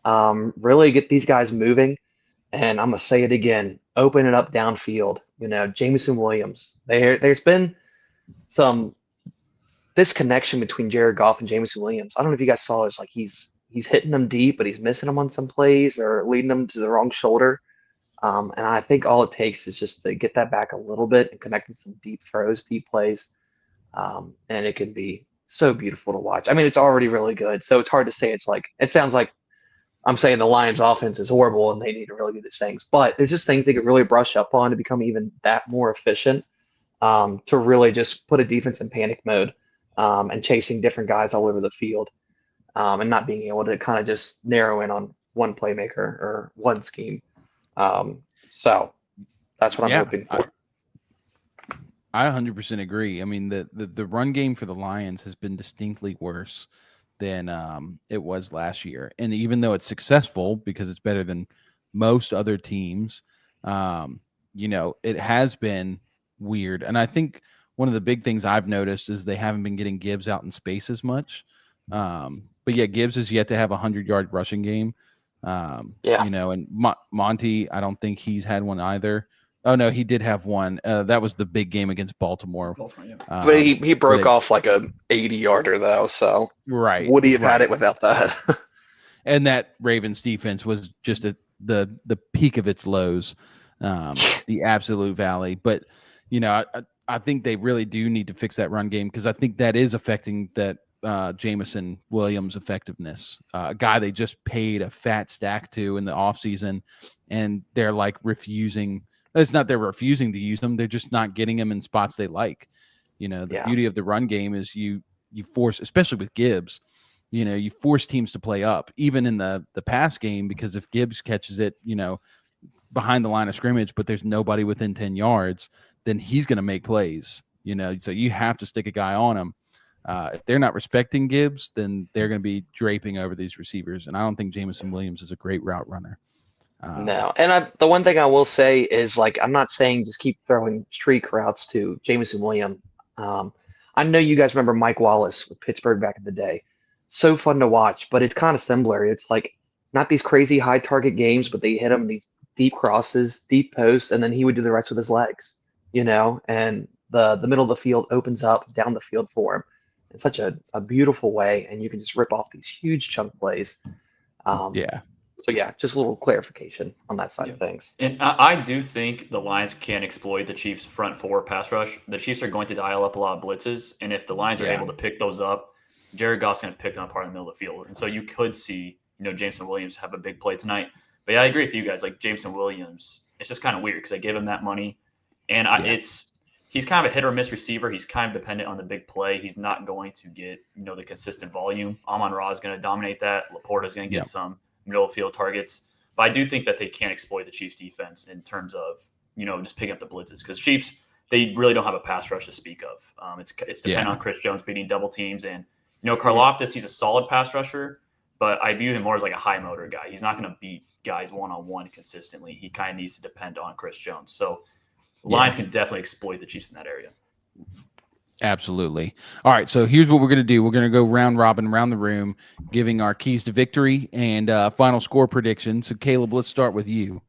S2: Really get these guys moving. And I'm gonna say it again, open it up downfield. Jameson Williams. There's been some disconnection between Jared Goff and Jameson Williams. I don't know if you guys saw, it's like he's hitting them deep, but he's missing them on some plays or leading them to the wrong shoulder. And I think all it takes is just to get that back a little bit and connecting some deep throws, deep plays. And it can be so beautiful to watch. I mean, it's already really good. So it's hard to say it sounds like I'm saying the Lions offense is horrible and they need to really do these things. But there's just things they could really brush up on to become even that more efficient, to really just put a defense in panic mode, and chasing different guys all over the field, and not being able to kind of just narrow in on one playmaker or one scheme. So that's what I'm hoping for.
S1: I 100% agree. I mean, the run game for the Lions has been distinctly worse than it was last year. And even though it's successful because it's better than most other teams, it has been weird. And I think one of the big things I've noticed is they haven't been getting Gibbs out in space as much. But yeah, Gibbs is yet to have a 100-yard rushing game. And Monty, I don't think he's had one either. Oh no, he did have one. That was the big game against Baltimore.
S2: But he broke off like a 80-yarder though, so
S1: right.
S2: Would he have had it without that?
S1: And that Ravens defense was just the peak of its lows, the absolute valley. But I think they really do need to fix that run game, because I think that is affecting that Jameson Williams effectiveness, a guy they just paid a fat stack to in the offseason, and they're like refusing. It's not they're refusing to use them; they're just not getting him in spots they like. The beauty of the run game is you force, especially with Gibbs, you force teams to play up, even in the pass game, because if Gibbs catches it, behind the line of scrimmage, but there's nobody within 10 yards, then he's going to make plays. So you have to stick a guy on him. If they're not respecting Gibbs, then they're going to be draping over these receivers. And I don't think Jameson Williams is a great route runner.
S2: No. And the one thing I will say is, I'm not saying just keep throwing streak routes to Jameson Williams. I know you guys remember Mike Wallace with Pittsburgh back in the day. So fun to watch, but it's kind of similar. It's like not these crazy high target games, but they hit him these deep crosses, deep posts, and then he would do the rest with his legs, and the middle of the field opens up down the field for him in such a beautiful way, and you can just rip off these huge chunk plays. So just a little clarification on that side of things.
S3: And I do think the Lions can exploit the Chiefs' front four pass rush. The Chiefs are going to dial up a lot of blitzes, and if the Lions are able to pick those up, Jared Goff's going to pick them apart in the middle of the field. And so you could see, Jameson Williams have a big play tonight. But yeah, I agree with you guys. Like Jameson Williams, it's just kind of weird because I gave him that money, and he's kind of a hit or miss receiver. He's kind of dependent on the big play. He's not going to get the consistent volume. Amon-Ra is going to dominate that. Laporta is going to get some middle of field targets. But I do think that they can exploit the Chiefs defense in terms of, just picking up the blitzes, because Chiefs, they really don't have a pass rush to speak of. It's dependent on Chris Jones beating double teams. And, Karlaftis, he's a solid pass rusher, but I view him more as like a high motor guy. He's not going to beat guys one-on-one consistently. He kind of needs to depend on Chris Jones. So Lions can definitely exploit the Chiefs in that area.
S1: Absolutely. All right, so here's what we're going to do. We're going to go round robin around the room, giving our keys to victory and final score prediction. So, Caleb, let's start with you.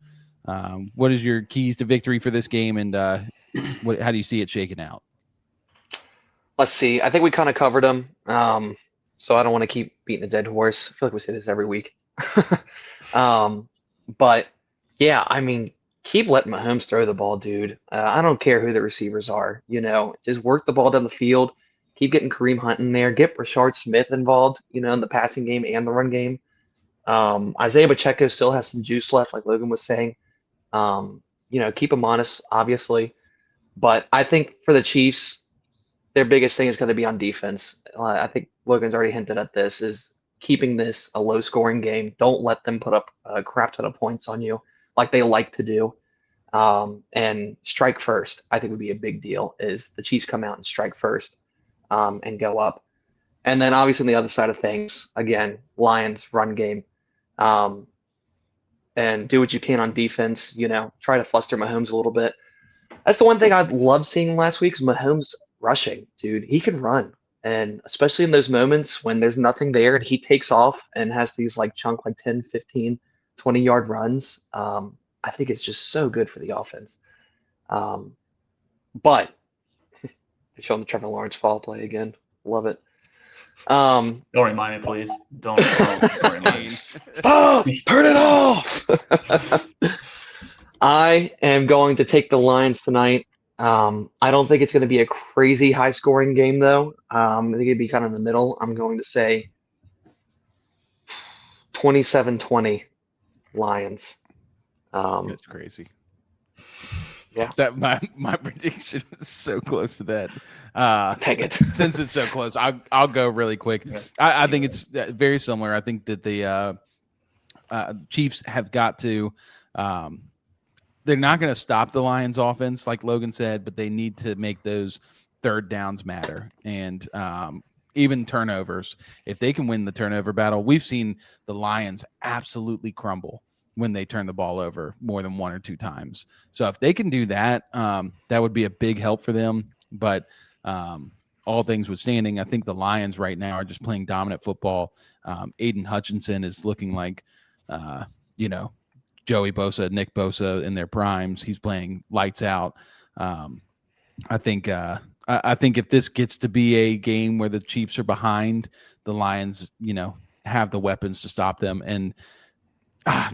S1: What is your keys to victory for this game, and how do you see it shaking out?
S2: Let's see. I think we kind of covered them, so I don't want to keep beating a dead horse. I feel like we say this every week. But, yeah, I mean, keep letting Mahomes throw the ball, dude. I don't care who the receivers are. Just work the ball down the field. Keep getting Kareem Hunt in there. Get Rashard Smith involved, in the passing game and the run game. Isaiah Pacheco still has some juice left, like Logan was saying. Keep him honest, obviously. But I think for the Chiefs, their biggest thing is going to be on defense. I think Logan's already hinted at this, is keeping this a low-scoring game. Don't let them put up a crap ton of points on you like they like to do. And strike first, I think would be a big deal, is the Chiefs come out and strike first and go up. And then obviously on the other side of things, again, Lions run game. And do what you can on defense, try to fluster Mahomes a little bit. That's the one thing I loved seeing last week is Mahomes rushing, dude. He can run. And especially in those moments when there's nothing there and he takes off and has these chunk 10, 15, 20-yard runs, I think it's just so good for the offense. But showing the Trevor Lawrence fall play again. Love it.
S3: Don't remind me, please. Don't remind me.
S2: Stop! Turn it off! I am going to take the Lions tonight. I don't think it's going to be a crazy high-scoring game, though. I think it'd be kind of in the middle. I'm going to say 27-20 Lions.
S1: That's crazy.
S2: Yeah.
S1: That my prediction was so close to that.
S2: Take it.
S1: Since it's so close, I'll go really quick.
S3: Yeah.
S1: I think it's very similar. I think that the Chiefs have got to. They're not going to stop the Lions' offense, like Logan said, but they need to make those third downs matter and even turnovers. If they can win the turnover battle, we've seen the Lions absolutely crumble when they turn the ball over more than one or two times. So if they can do that, that would be a big help for them. But all things withstanding, I think the Lions right now are just playing dominant football. Aiden Hutchinson is looking like, Joey Bosa, Nick Bosa in their primes. He's playing lights out. I think if this gets to be a game where the Chiefs are behind, the Lions, have the weapons to stop them. And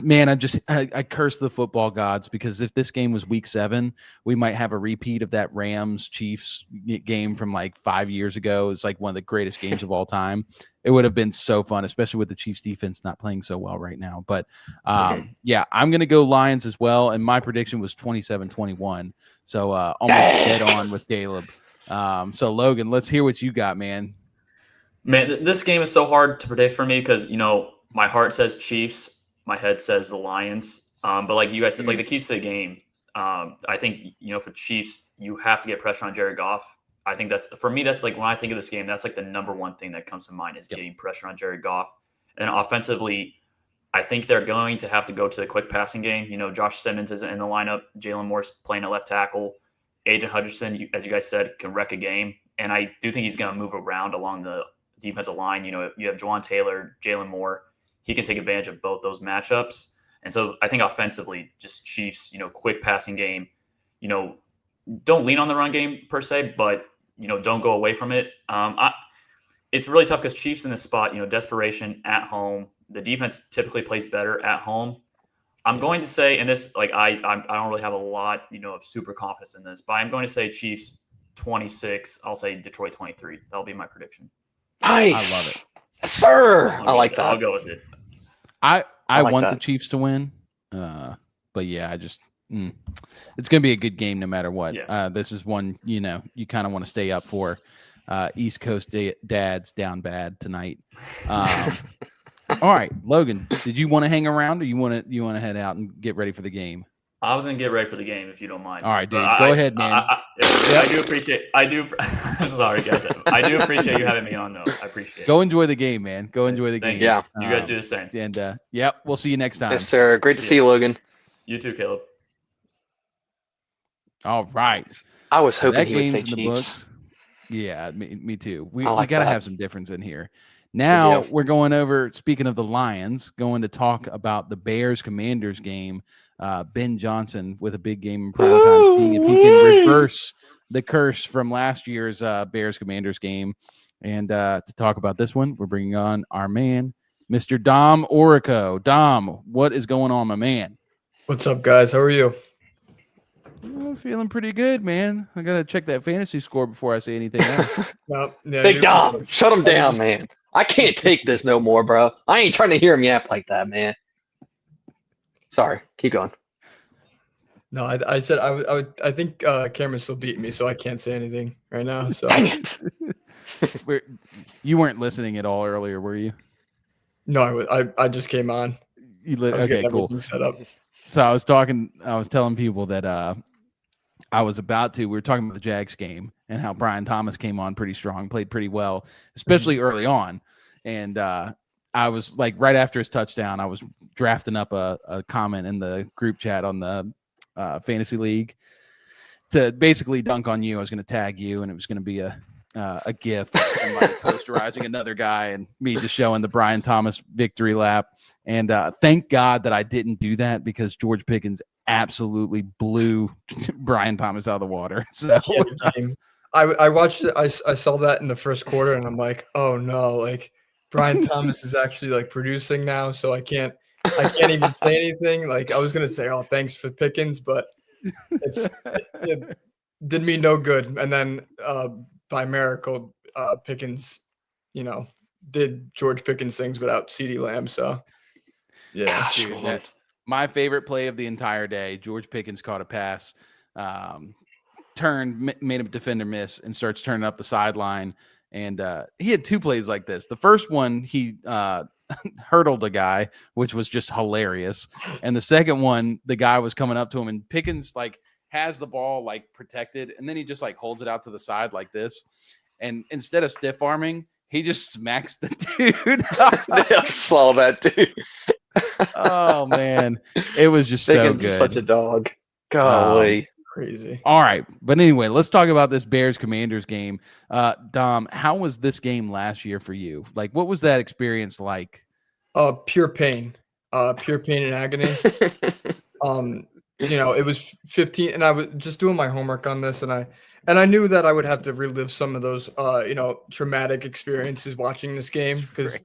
S1: man, I curse the football gods, because if this game was week 7, we might have a repeat of that Rams Chiefs game from 5 years ago. It's one of the greatest games of all time. It would have been so fun, especially with the Chiefs defense not playing so well right now. But yeah, I'm going to go Lions as well. And my prediction was 27-21. So almost dead on with Caleb. So Logan, let's hear what you got, man.
S3: Man, this game is so hard to predict for me because, my heart says Chiefs. My head says the Lions. But like you guys said, the keys to the game, I think, for Chiefs, you have to get pressure on Jared Goff. I think that's, for me, that's when I think of this game, that's the number one thing that comes to mind is getting pressure on Jared Goff. And offensively, I think they're going to have to go to the quick passing game. Josh Simmons isn't in the lineup. Jalen Moore's playing at left tackle. Aiden Hutchinson, as you guys said, can wreck a game. And I do think he's going to move around along the defensive line. You have Juwan Taylor, Jalen Moore. He can take advantage of both those matchups. And so I think offensively, just Chiefs, quick passing game, don't lean on the run game per se, but, don't go away from it. It's really tough because Chiefs in this spot, desperation at home. The defense typically plays better at home. I'm going to say, and this, I don't really have a lot, of super confidence in this, but I'm going to say Chiefs 26. I'll say Detroit 23. That'll be my prediction.
S2: Nice.
S1: I love it.
S2: Yes, sir. I like that.
S3: I'll go with it.
S1: I
S2: like
S1: want
S2: that.
S1: the Chiefs to win. But yeah, it's going to be a good game no matter what.
S3: Yeah.
S1: This is one, you kind of want to stay up for. East Coast dads down bad tonight. All right, Logan, did you want to hang around or you want to head out and get ready for the game?
S3: I was going to get ready for the game if you don't mind.
S1: All right, dude. Go ahead, man.
S3: I do appreciate I'm sorry, guys. I do appreciate you having me on, though. I appreciate it.
S1: Go enjoy the game, man. Go enjoy the
S3: Thank
S1: game.
S3: you.
S2: Yeah.
S3: You guys do the same.
S1: And we'll see you next time.
S2: Yes, sir. Great to see you, Logan.
S3: You too, Caleb.
S1: All right.
S2: I was hoping
S1: That
S2: he would
S1: game's
S2: say
S1: in the
S2: Chiefs.
S1: books. Yeah, me too. We
S2: like
S1: got to
S2: that.
S1: have some difference in here. Now
S2: do.
S1: we're going over, speaking of the Lions, going to talk about the Bears-Commanders game. Ben Johnson with a big game in prime time, seeing if he can reverse the curse from last year's Bears-Commanders game. And to talk about this one, we're bringing on our man, Mr. Dom Orico. Dom, what is going on, my man?
S4: What's up, guys? How are you?
S1: I'm feeling pretty good, man. I got to check that fantasy score before I say anything else.
S4: Well, yeah,
S2: Big
S4: you're-
S2: Dom, shut him down, man. I can't take this no more, bro. I ain't trying to hear him yap like that, man. Sorry, keep going.
S4: No, I said I think Cameron's still beating me, so I can't say anything right now. So
S2: Dang it.
S1: You weren't listening at all earlier, were you?
S4: no, I just came on. I was
S1: Okay,
S4: getting
S1: cool.
S4: everything set up.
S1: So I was telling people that we were talking about the Jags game and how Brian Thomas came on pretty strong, played pretty well, especially early on. And I was like, right after his touchdown, I was drafting up a comment in the group chat on the fantasy league to basically dunk on you. I was going to tag you, and it was going to be a gif of somebody posterizing another guy and me just showing the Brian Thomas victory lap. And thank God that I didn't do that, because George Pickens absolutely blew Brian Thomas out of the water. So
S4: I watched it. I saw that in the first quarter, and I'm like, oh no, like Brian Thomas is actually like producing now, so I can't even say anything. Like I was gonna say, oh, thanks for Pickens, but it did me no good. And then by miracle, Pickens, did George Pickens things without CeeDee Lamb. So yeah,
S2: Gosh,
S1: dude,
S2: man.
S1: my favorite play of the entire day. George Pickens caught a pass, made a defender miss, and starts turning up the sideline. And he had two plays like this. The first one, he hurdled a guy, which was just hilarious. And the second one, the guy was coming up to him, and Pickens like has the ball like protected, and then he just like holds it out to the side like this. And instead of stiff arming, he just smacks the dude.
S2: I saw that, dude.
S1: Oh man, it was just
S2: Pickens
S1: so good.
S2: is such a dog. Golly.
S4: crazy.
S1: All right, but anyway, let's talk about this Bears-Commanders game. Dom, how was this game last year for you? Like, what was that experience like?
S4: Pure pain and agony. It was 15, and I was just doing my homework on this, and I knew that I would have to relive some of those, traumatic experiences watching this game, because,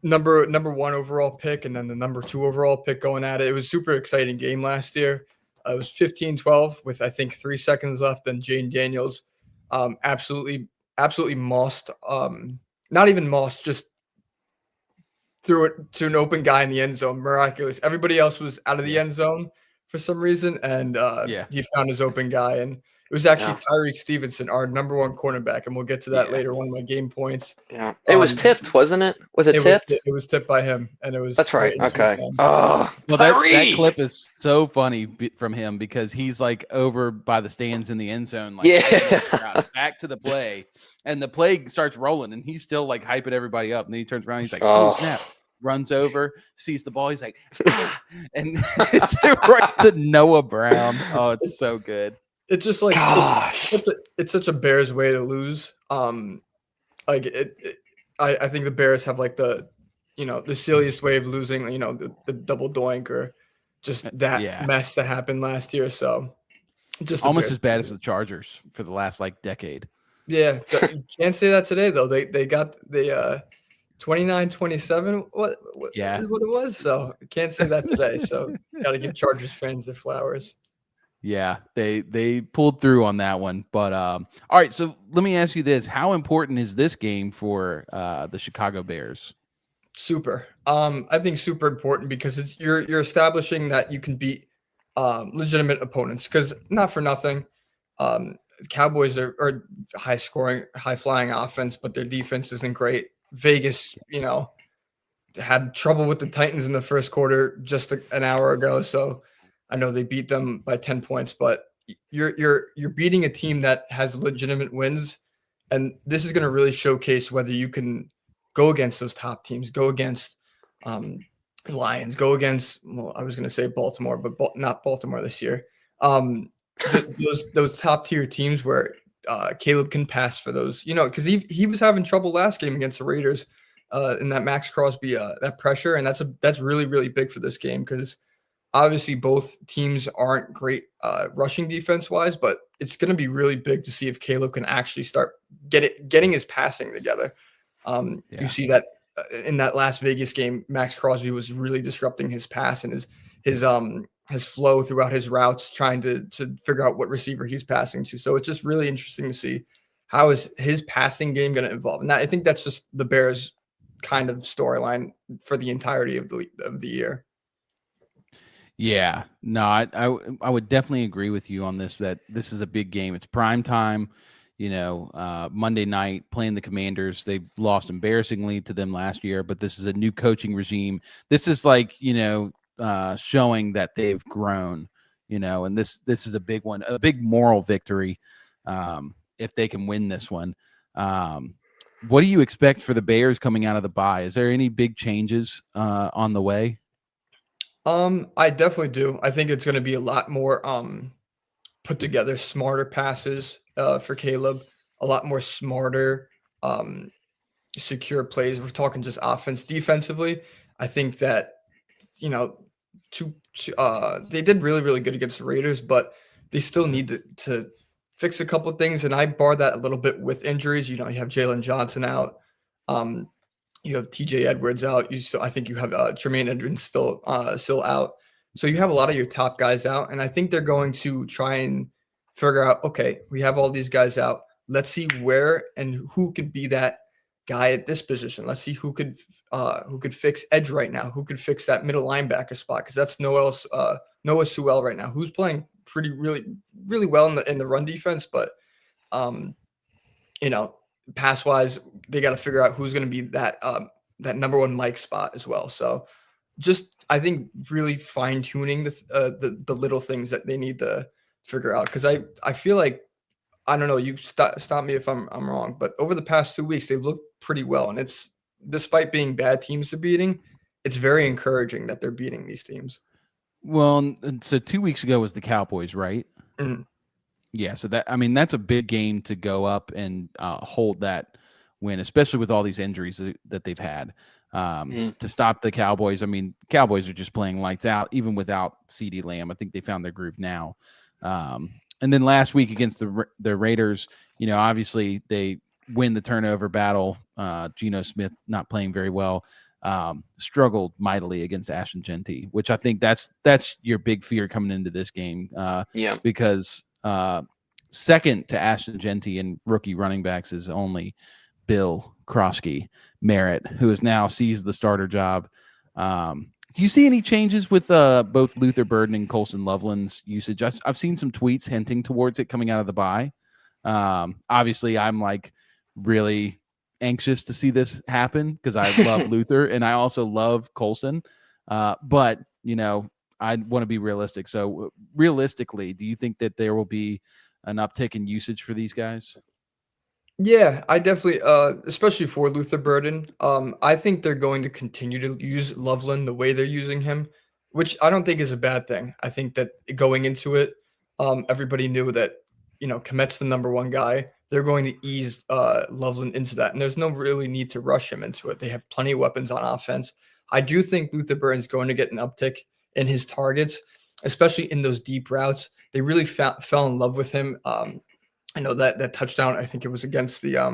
S4: number one overall pick and then the number 2 overall pick going at it. It was a super exciting game last year. It was 15-12 with, I think, 3 seconds left. And Jane Daniels absolutely mossed, not even mossed, just threw it to an open guy in the end zone. Miraculous. Everybody else was out of the end zone for some reason, and he found his open guy. And it was actually Tyreek Stevenson, our number 1 cornerback, and we'll get to that later, one of my game points.
S2: Yeah, it was tipped, wasn't it? Was it tipped?
S4: It was tipped by him, and it was.
S2: That's right. Okay.
S1: Well, that clip is so funny from him, because he's like over by the stands in the end zone, like back to the play, and the play starts rolling, and he's still like hyping everybody up, and then he turns around, and he's like, "Oh snap!" Runs over, sees the ball, he's like, and it's right to Noah Brown. Oh, it's so good.
S4: It's just like it's such a Bears way to lose. I think the Bears have like the silliest way of losing. The double doink, or just that mess that happened last year. So just
S1: almost as bad as the Chargers for the last like decade.
S4: Yeah, you can't say that today though. They got the 29-27. What is what it was. So can't say that today. So got to give Chargers fans their flowers.
S1: Yeah, they pulled through on that one. But all right, so let me ask you this. How important is this game for the Chicago Bears?
S4: Super. I think super important, because you're establishing that you can beat legitimate opponents, because not for nothing. Cowboys are high scoring, high flying offense, but their defense isn't great. Vegas, had trouble with the Titans in the first quarter just an hour ago. So I know they beat them by 10 points, but you're beating a team that has legitimate wins, and this is going to really showcase whether you can go against those top teams, go against the Lions, go against, I was going to say Baltimore, but not Baltimore this year. Those top tier teams where Caleb can pass for those, because he was having trouble last game against the Raiders in that Max Crosby that pressure, and that's really, really big for this game, because obviously both teams aren't great rushing defense wise, but it's going to be really big to see if Caleb can actually start getting his passing together. You see that in that Las Vegas game, Max Crosby was really disrupting his pass and his flow throughout his routes, trying to figure out what receiver he's passing to. So it's just really interesting to see how is his passing game going to evolve? And I think that's just the Bears kind of storyline for the entirety of the year.
S1: Yeah, no, I would definitely agree with you on this, that this is a big game. It's prime time, Monday night, playing the Commanders. They lost embarrassingly to them last year, but this is a new coaching regime. This is like, showing that they've grown, and this is a big one, a big moral victory if they can win this one. What do you expect for the Bears coming out of the bye? Is there any big changes on the way?
S4: I definitely do. I think it's going to be a lot more put together, smarter passes for Caleb, a lot more smarter, secure plays. We're talking just offense, defensively. I think that they did really, really good against the Raiders, but they still need to fix a couple of things. And I bar that a little bit with injuries. You have Jalen Johnson out. You have TJ Edwards out. I think you have Tremaine Edmonds still out. So you have a lot of your top guys out. And I think they're going to try and figure out, okay, we have all these guys out. Let's see where and who could be that guy at this position. Let's see who could fix edge right now, who could fix that middle linebacker spot, because that's Noah Sewell right now, who's playing really, really well in the run defense, but pass wise, they got to figure out who's going to be that number one Mike spot as well. So just, I think, really fine tuning the little things that they need to figure out. Cause I feel like, I don't know, you stop me if I'm wrong, but over the past 2 weeks, they've looked pretty well. And it's, despite being bad teams to beating, it's very encouraging that they're beating these teams.
S1: Well, so 2 weeks ago was the Cowboys, right?
S4: Mm-hmm.
S1: Yeah, so that's a big game to go up and hold that win, especially with all these injuries that they've had. To stop the Cowboys, Cowboys are just playing lights out, even without CeeDee Lamb. I think they found their groove now. And then last week against the Raiders, obviously they win the turnover battle. Geno Smith not playing very well. Struggled mightily against Ashton Genty, which I think that's your big fear coming into this game. Because second to Ashton Genty and rookie running backs is only Bill Krosky Merritt, who has now seized the starter job. Do you see any changes with both Luther Burden and Colston Loveland's usage? I've seen some tweets hinting towards it coming out of the bye. Obviously, I'm like really anxious to see this happen because I love Luther and I also love Colston. But I want to be realistic. So realistically, do you think that there will be an uptick in usage for these guys?
S4: Yeah, I definitely, especially for Luther Burden, I think they're going to continue to use Loveland the way they're using him, which I don't think is a bad thing. I think that going into it, everybody knew that, Kmet's the number one guy. They're going to ease Loveland into that, and there's no really need to rush him into it. They have plenty of weapons on offense. I do think Luther Burden's going to get an uptick in his targets, especially in those deep routes. They really fell in love with him. I know that touchdown, I think it was against the I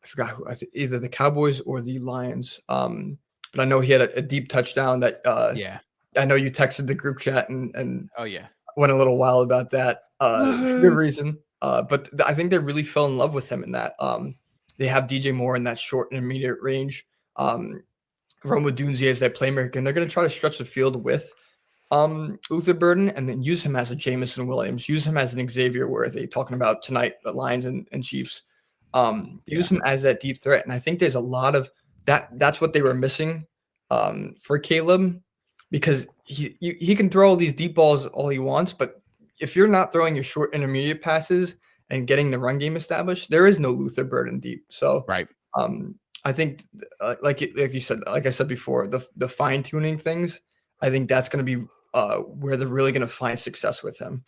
S4: forgot who, either the Cowboys or the Lions. But I know he had a deep touchdown that I know you texted the group chat and
S1: oh yeah,
S4: went a little wild about that. Good reason. But I think they really fell in love with him in that. They have DJ Moore in that short and intermediate range. Rome Odunze is that playmaker, and they're going to try to stretch the field with Luther Burden and then use him as a Jameson Williams, use him as an Xavier Worthy, talking about tonight, the Lions and Chiefs. Use him as that deep threat. And I think there's a lot of that. That's what they were missing for Caleb, because he can throw all these deep balls all he wants, but if you're not throwing your short intermediate passes and getting the run game established, there is no Luther Burden deep. So
S1: right.
S4: I think like you said, like I said before, the fine tuning things, I think that's going to be where they're really going to find success with him.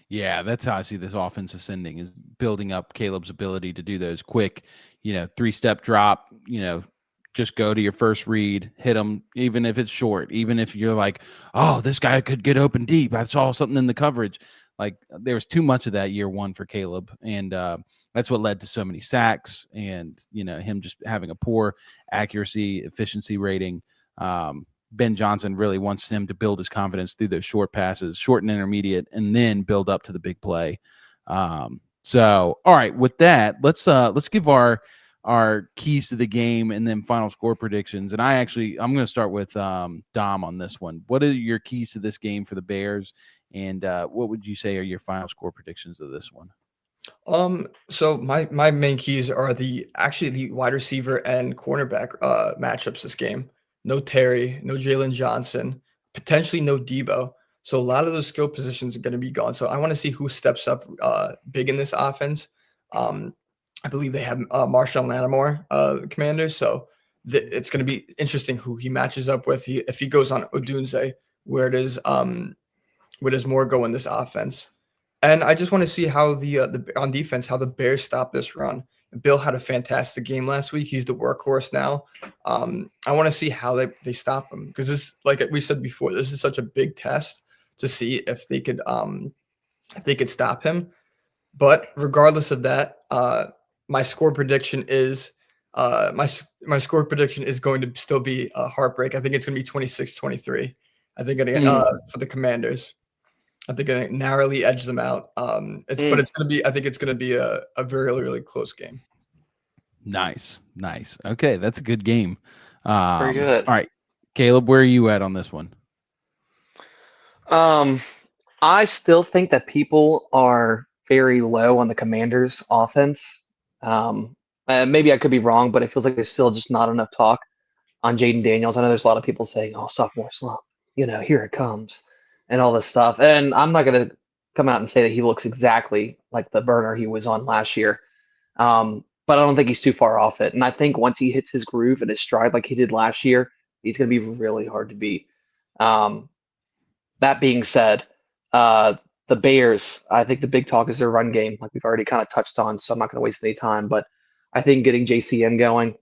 S1: Yeah, that's how I see this offense ascending, is building up Caleb's ability to do those quick, 3-step drop, just go to your first read, hit them, even if it's short, even if you're like, oh, this guy could get open deep. I saw something in the coverage. Like, there was too much of that year one for Caleb. And that's what led to so many sacks and, him just having a poor accuracy, efficiency rating. Ben Johnson really wants him to build his confidence through those short passes, short and intermediate, and then build up to the big play. So, all right, with that, let's give our keys to the game and then final score predictions. And I'm going to start with Dom on this one. What are your keys to this game for the Bears, and what would you say are your final score predictions of this one?
S4: So my main keys are the wide receiver and cornerback matchups this game. No Terry, no Jalen Johnson, potentially no Debo. So a lot of those skill positions are going to be gone. So I want to see who steps up big in this offense. I believe they have Marshawn Lattimore, the Commanders. So it's going to be interesting who he matches up with. If he goes on Odunze, where does more go in this offense? And I just want to see how the on defense, how the Bears stop this run. Bill had a fantastic game last week. He's the workhorse now. I want to see how they stop him, because this, like we said before, this is such a big test to see if they could stop him. But regardless of that, my score prediction is going to still be a heartbreak. I think it's going to be 26-23. I think for the Commanders. I think I narrowly edge them out. But it's going to be. I think it's going to be a very, really close game.
S1: Nice. Okay, that's a good game.
S2: Very good.
S1: All right, Caleb, where are you at on this one?
S2: I still think that people are very low on the Commanders' offense. Maybe I could be wrong, but it feels like there's still just not enough talk on Jaden Daniels. I know there's a lot of people saying, "Oh, sophomore slump, here it comes," and all this stuff. And I'm not going to come out and say that he looks exactly like the burner he was on last year. But I don't think he's too far off it. And I think once he hits his groove and his stride like he did last year, he's going to be really hard to beat. That being said, the Bears, I think the big talk is their run game, like we've already kind of touched on, so I'm not going to waste any time. But I think getting JCM going,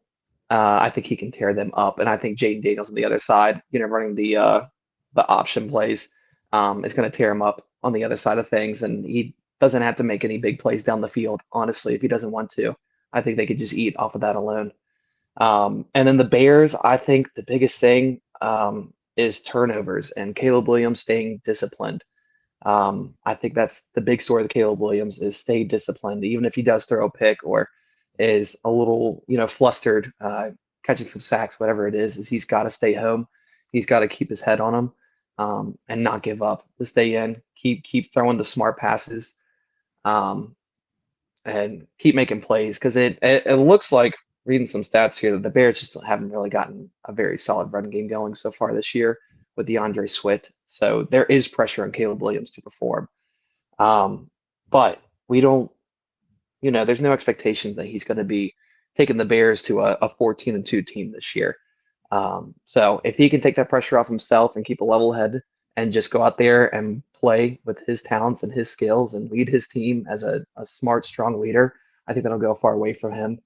S2: I think he can tear them up. And I think Jaden Daniels on the other side, running the option plays, is going to tear him up on the other side of things. And he doesn't have to make any big plays down the field, honestly, if he doesn't want to. I think they could just eat off of that alone. And then the Bears, I think the biggest thing is turnovers and Caleb Williams staying disciplined. I think that's the big story of Caleb Williams, is stay disciplined, even if he does throw a pick or is a little, flustered, catching some sacks, whatever it is he's got to stay home. He's got to keep his head on him, and not give up, to stay in, keep throwing the smart passes, and keep making plays, because it looks like, reading some stats here, that the Bears just haven't really gotten a very solid run game going so far this year with DeAndre Swift. So there is pressure on Caleb Williams to perform. But we don't, there's no expectation that he's going to be taking the Bears to a 14-2 team this year. So if he can take that pressure off himself and keep a level head and just go out there and play with his talents and his skills and lead his team as a smart, strong leader, I think that'll go far away from him.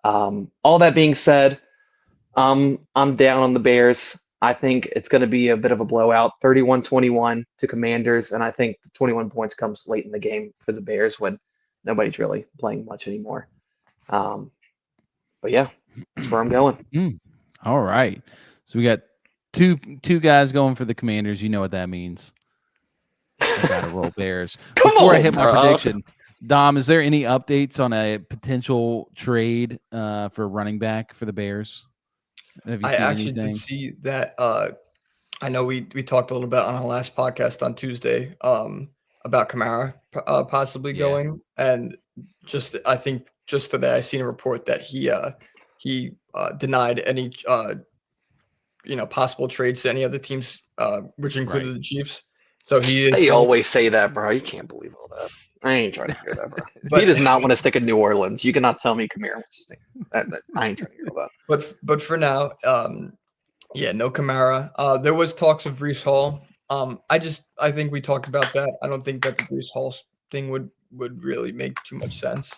S2: All that being said, I'm down on the Bears. I think it's going to be a bit of a blowout, 31-21 to Commanders, and I think the 21 points comes late in the game for the Bears when nobody's really playing much anymore. But yeah, that's where I'm going.
S1: All right. So we got two guys going for the Commanders. You know what that means. I got to roll Bears. Before I hit my prediction, Dom, is there any updates on a potential trade for running back for the Bears? Have you seen anything?
S4: Did see that. I know we talked a little bit on our last podcast on Tuesday about Kamara possibly going, and I think just today I seen a report that he denied any possible trades to any other teams, which included the Chiefs. So
S2: they always say that, bro. You can't believe all that. I ain't trying to hear that, bro. But he does not want to stick in New Orleans. You cannot tell me Kamara wants to stick. I ain't trying to hear that.
S4: But for now, no Kamara. There was talks of Breece Hall. I think we talked about that. I don't think that the Breece Hall thing would really make too much sense.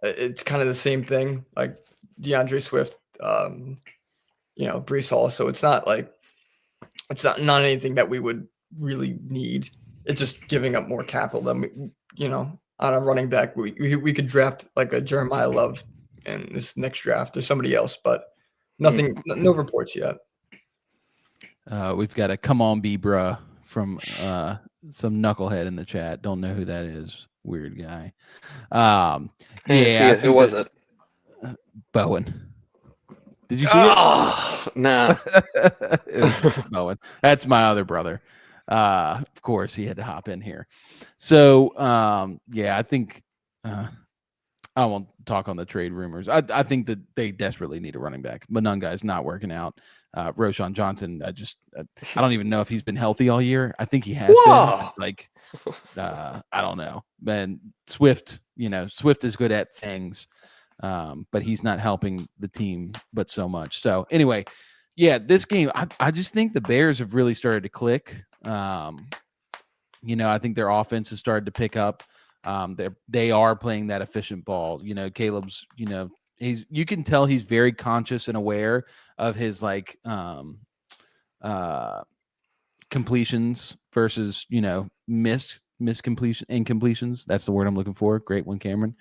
S4: It's kind of the same thing, like DeAndre Swift, Breece Hall. So it's not not anything that we would really need. It's just giving up more capital than on a running back. We could draft like a Jeremiah Love in this next draft or somebody else, but nothing, no reports yet.
S1: We've got a come on, be bruh from some knucklehead in the chat. Don't know who that is. Weird guy.
S2: I didn't see
S1: I
S2: it. Who
S1: think
S2: was
S1: that
S2: it?
S1: Bowen. Did you see
S2: Oh, no.
S1: it was Bowen. That's my other brother. Of course, he had to hop in here. So, I think I won't talk on the trade rumors. I think that they desperately need a running back. Monunga is not working out. Roshan Johnson, I don't even know if he's been healthy all year. I think he has
S2: Whoa.
S1: been. Like, I don't know. And Swift is good at things, but he's not helping the team but so much. So anyway, this game, I just think the Bears have really started to click. I think their offense has started to pick up. They are playing that efficient ball. Caleb's, you can tell he's very conscious and aware of his completions versus, incompletions. That's the word I'm looking for. Great one, Cameron.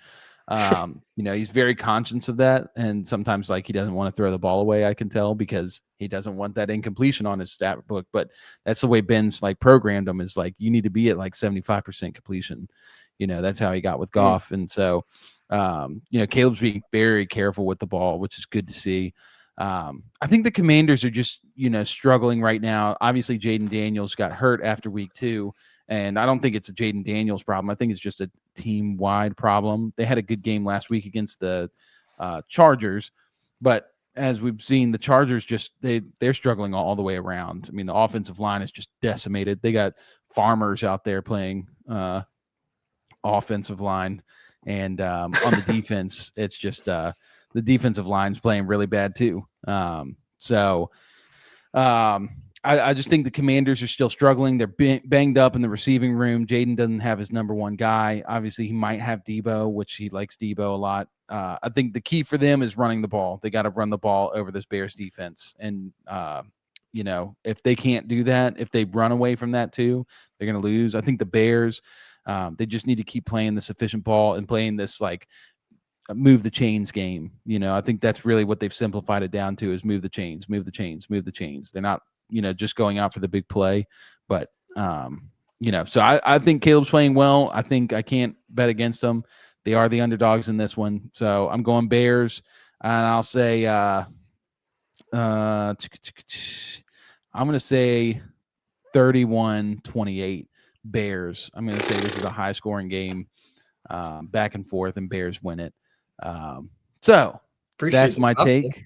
S1: He's very conscious of that. And sometimes he doesn't want to throw the ball away, I can tell, because he doesn't want that incompletion on his stat book. But that's the way Ben's programmed him, is you need to be at 75% completion. That's how he got with Goff. And so, Caleb's being very careful with the ball, which is good to see. I think the Commanders are just, struggling right now. Obviously, Jaden Daniels got hurt after week 2, and I don't think it's a Jaden Daniels problem. I think it's just a team-wide problem. They had a good game last week against the Chargers, but as we've seen, the Chargers they're struggling all the way around. I mean, the offensive line is just decimated. They got farmers out there playing offensive line, and on the defense, it's just the defensive line's playing really bad too. I just think the Commanders are still struggling. They're banged up in the receiving room. Jaden doesn't have his number one guy. Obviously, he might have Debo, which he likes Debo a lot. I think the key for them is running the ball. They got to run the ball over this Bears defense. And, if they can't do that, if they run away from that too, they're going to lose. I think the Bears, they just need to keep playing this efficient ball and playing this move the chains game. I think that's really what they've simplified it down to, is move the chains, move the chains, move the chains. They're not, just going out for the big play, but so I think Caleb's playing well. I think I can't bet against them. They are the underdogs in this one. So I'm going Bears, and I'll say, I'm going to say 31-28 Bears. I'm going to say this is a high scoring game, back and forth, and Bears win it. So that's my take.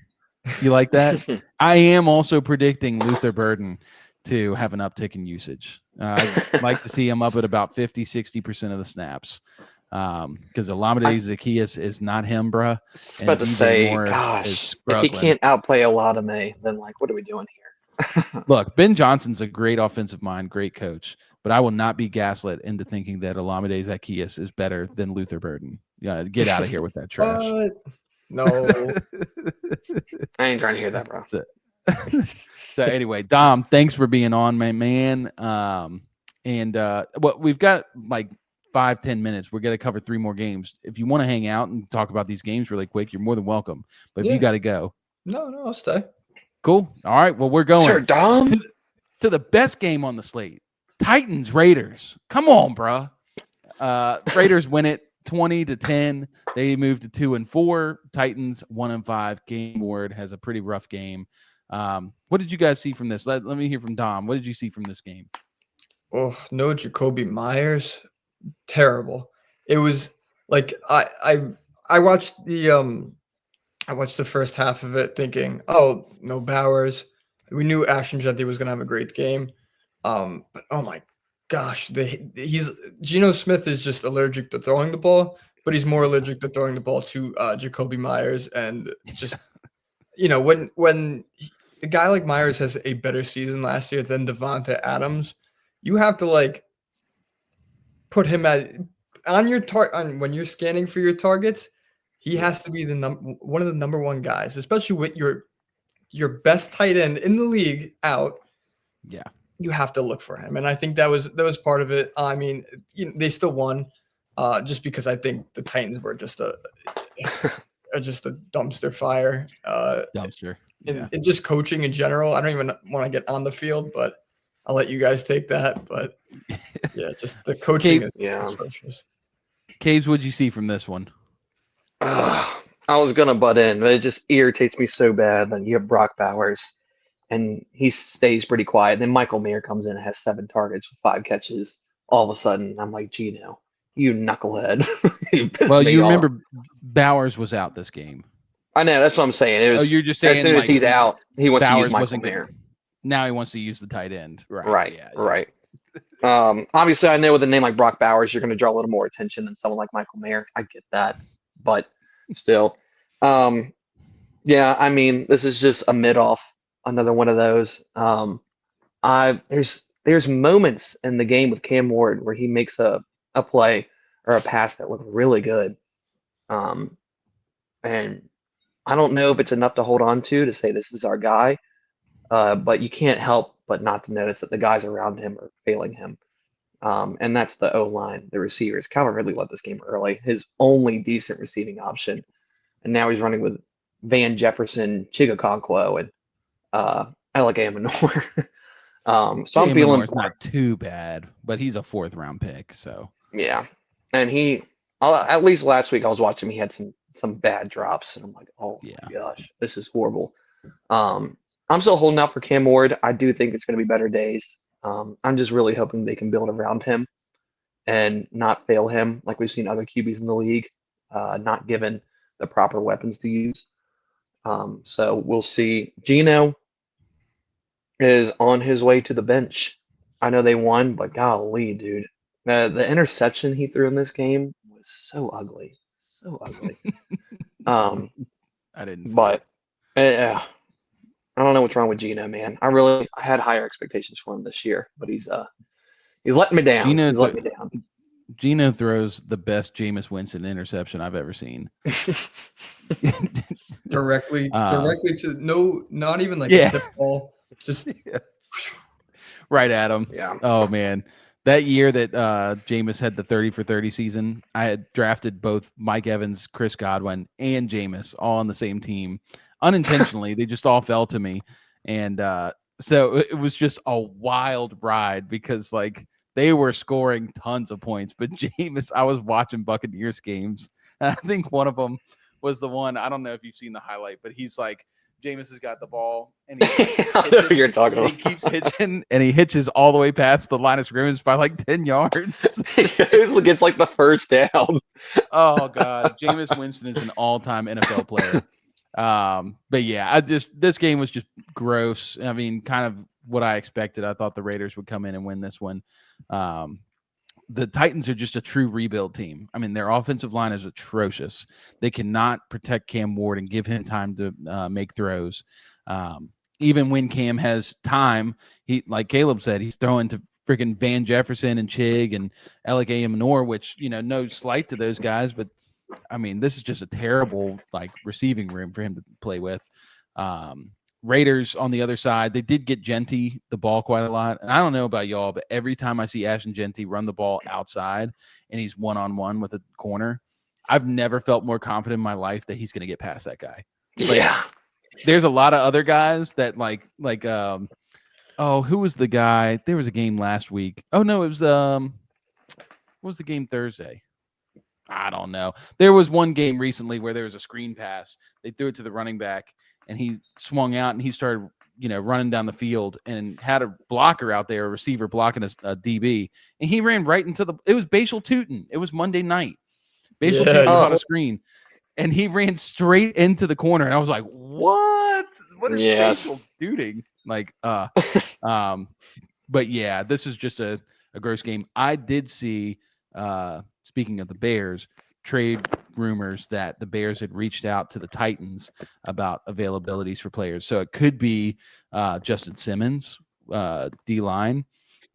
S1: You like that? I am also predicting Luther Burden to have an uptick in usage. I'd like to see him up at about 50-60% of the snaps, because Olamide Zaccheaus is not him, bruh.
S2: I was about to say, gosh, if he can't outplay Olamide, then what are we doing here?
S1: Look, Ben Johnson's a great offensive mind, great coach, but I will not be gaslit into thinking that Olamide Zaccheaus is better than Luther Burden. Yeah, get out of here with that trash.
S4: No.
S2: I ain't trying to hear that, bro.
S1: So anyway, Dom, thanks for being on, my man. We've got 5-10 minutes. We're going to cover 3 more games. If you want to hang out and talk about these games really quick, you're more than welcome. But if you got to go.
S4: No, I'll stay.
S1: Cool. All right. Well, we're going
S2: Sure, Dom.
S1: to the best game on the slate. Titans, Raiders. Come on, bro. Raiders win it 20-10. They moved to 2-4. Titans 1-5. Game Ward has a pretty rough game. What did you guys see from this? Let me hear from Dom. What did you see from this game?
S4: Oh, no, Jacoby Myers, terrible. It was I watched the first half of it thinking, oh, no Bowers. We knew Ashton Genty was gonna have a great game. But oh my gosh, Geno Smith is just allergic to throwing the ball, but he's more allergic to throwing the ball to Jacoby Myers. And just when a guy like Myers has a better season last year than Devonta Adams, you have to put him on your when you're scanning for your targets. He has to be one of the number one guys, especially with your best tight end in the league out.
S1: Yeah.
S4: You have to look for him. And I think that was part of it. I mean, they still won just because I think the Titans were just a dumpster fire.
S1: Dumpster.
S4: And just coaching in general. I don't even want to get on the field, but I'll let you guys take that. But yeah, just the coaching is atrocious.
S1: Caves, what'd you see from this one?
S2: I was gonna butt in, but it just irritates me so bad. Then you have Brock Bowers, and he stays pretty quiet. Then Michael Mayer comes in and has 7 targets with 5 catches. All of a sudden, I'm like, Gino, you knucklehead. You
S1: remember Bowers was out this game.
S2: I know, that's what I'm saying. It was,
S1: you're just saying
S2: as soon as he's out, he wants
S1: Bowers
S2: to use Michael Mayer.
S1: Now he wants to use the tight end.
S2: Right.
S1: Yeah.
S2: Right. Obviously, I know with a name like Brock Bowers, you're going to draw a little more attention than someone like Michael Mayer. I get that, but still, yeah. I mean, this is just a mid-off, another one of those. There's moments in the game with Cam Ward where he makes a play or a pass that look really good, and I don't know if it's enough to hold on to say this is our guy, but you can't help but not to notice that the guys around him are failing him. And that's the O-line, the receivers. Calvin Ridley led this game early, his only decent receiving option. And now he's running with Van Jefferson, Chigakonkwo, and Alec Amanor. So I'm feeling
S1: it's not too bad, but he's a 4th-round pick. So
S2: yeah. And at least last week I was watching him, he had some bad drops. And I'm like, oh my gosh, this is horrible. I'm still holding out for Cam Ward. I do think it's going to be better days. I'm just really hoping they can build around him and not fail him like we've seen other QBs in the league, not given the proper weapons to use. So we'll see. Gino is on his way to the bench. I know they won, but golly, dude. The interception he threw in this game was so ugly. So ugly.
S1: I didn't see
S2: but yeah. I don't know what's wrong with Gino, man. I had higher expectations for him this year, but he's letting me down. He's letting me down.
S1: Gino throws the best Jameis Winston interception I've ever seen.
S4: directly to not even like a tip ball, just
S1: right at him.
S2: Yeah.
S1: Oh man, that year that Jameis had the 30 for 30 season, I had drafted both Mike Evans, Chris Godwin, and Jameis all on the same team. Unintentionally, they just all fell to me, and so it was just a wild ride because like they were scoring tons of points. But Jameis, I was watching Buccaneers games, and I think one of them was the one. I don't know if you've seen the highlight, but he's like, Jameis has got the ball, and
S2: I know who you're talking about.
S1: He keeps hitching, and he hitches all the way past the line of scrimmage by like 10 yards.
S2: It gets like the first down.
S1: Oh God, Jameis Winston is an all-time NFL player. But yeah, this game was just gross. I mean, kind of what I expected. I thought the Raiders would come in and win this one. The Titans are just a true rebuild team. I mean, their offensive line is atrocious. They cannot protect Cam Ward and give him time to make throws. Even when Cam has time, he, like Caleb said, he's throwing to freaking Van Jefferson and Chig and Alec Amanor, which, no slight to those guys, but I mean, this is just a terrible like receiving room for him to play with. Raiders on the other side, they did get Genty the ball quite a lot. And I don't know about y'all, but every time I see Ashton Genty run the ball outside and he's one-on-one with a corner, I've never felt more confident in my life that he's going to get past that guy.
S2: Yeah.
S1: There's a lot of other guys that who was the guy? There was a game last week. Oh no, it was what was the game Thursday? I don't know. There was one game recently where there was a screen pass. They threw it to the running back, and he swung out, and he started, running down the field and had a blocker out there, a receiver blocking a DB, and he ran right into it was Bashal Tootin. It was Monday night. Bashal Tootin caught a screen, and he ran straight into the corner, and I was like, what? What is Bashal doing? Like, but yeah, this is just a gross game. I did see, speaking of the Bears, trade rumors that the Bears had reached out to the Titans about availabilities for players. So it could be Justin Simmons, D-line.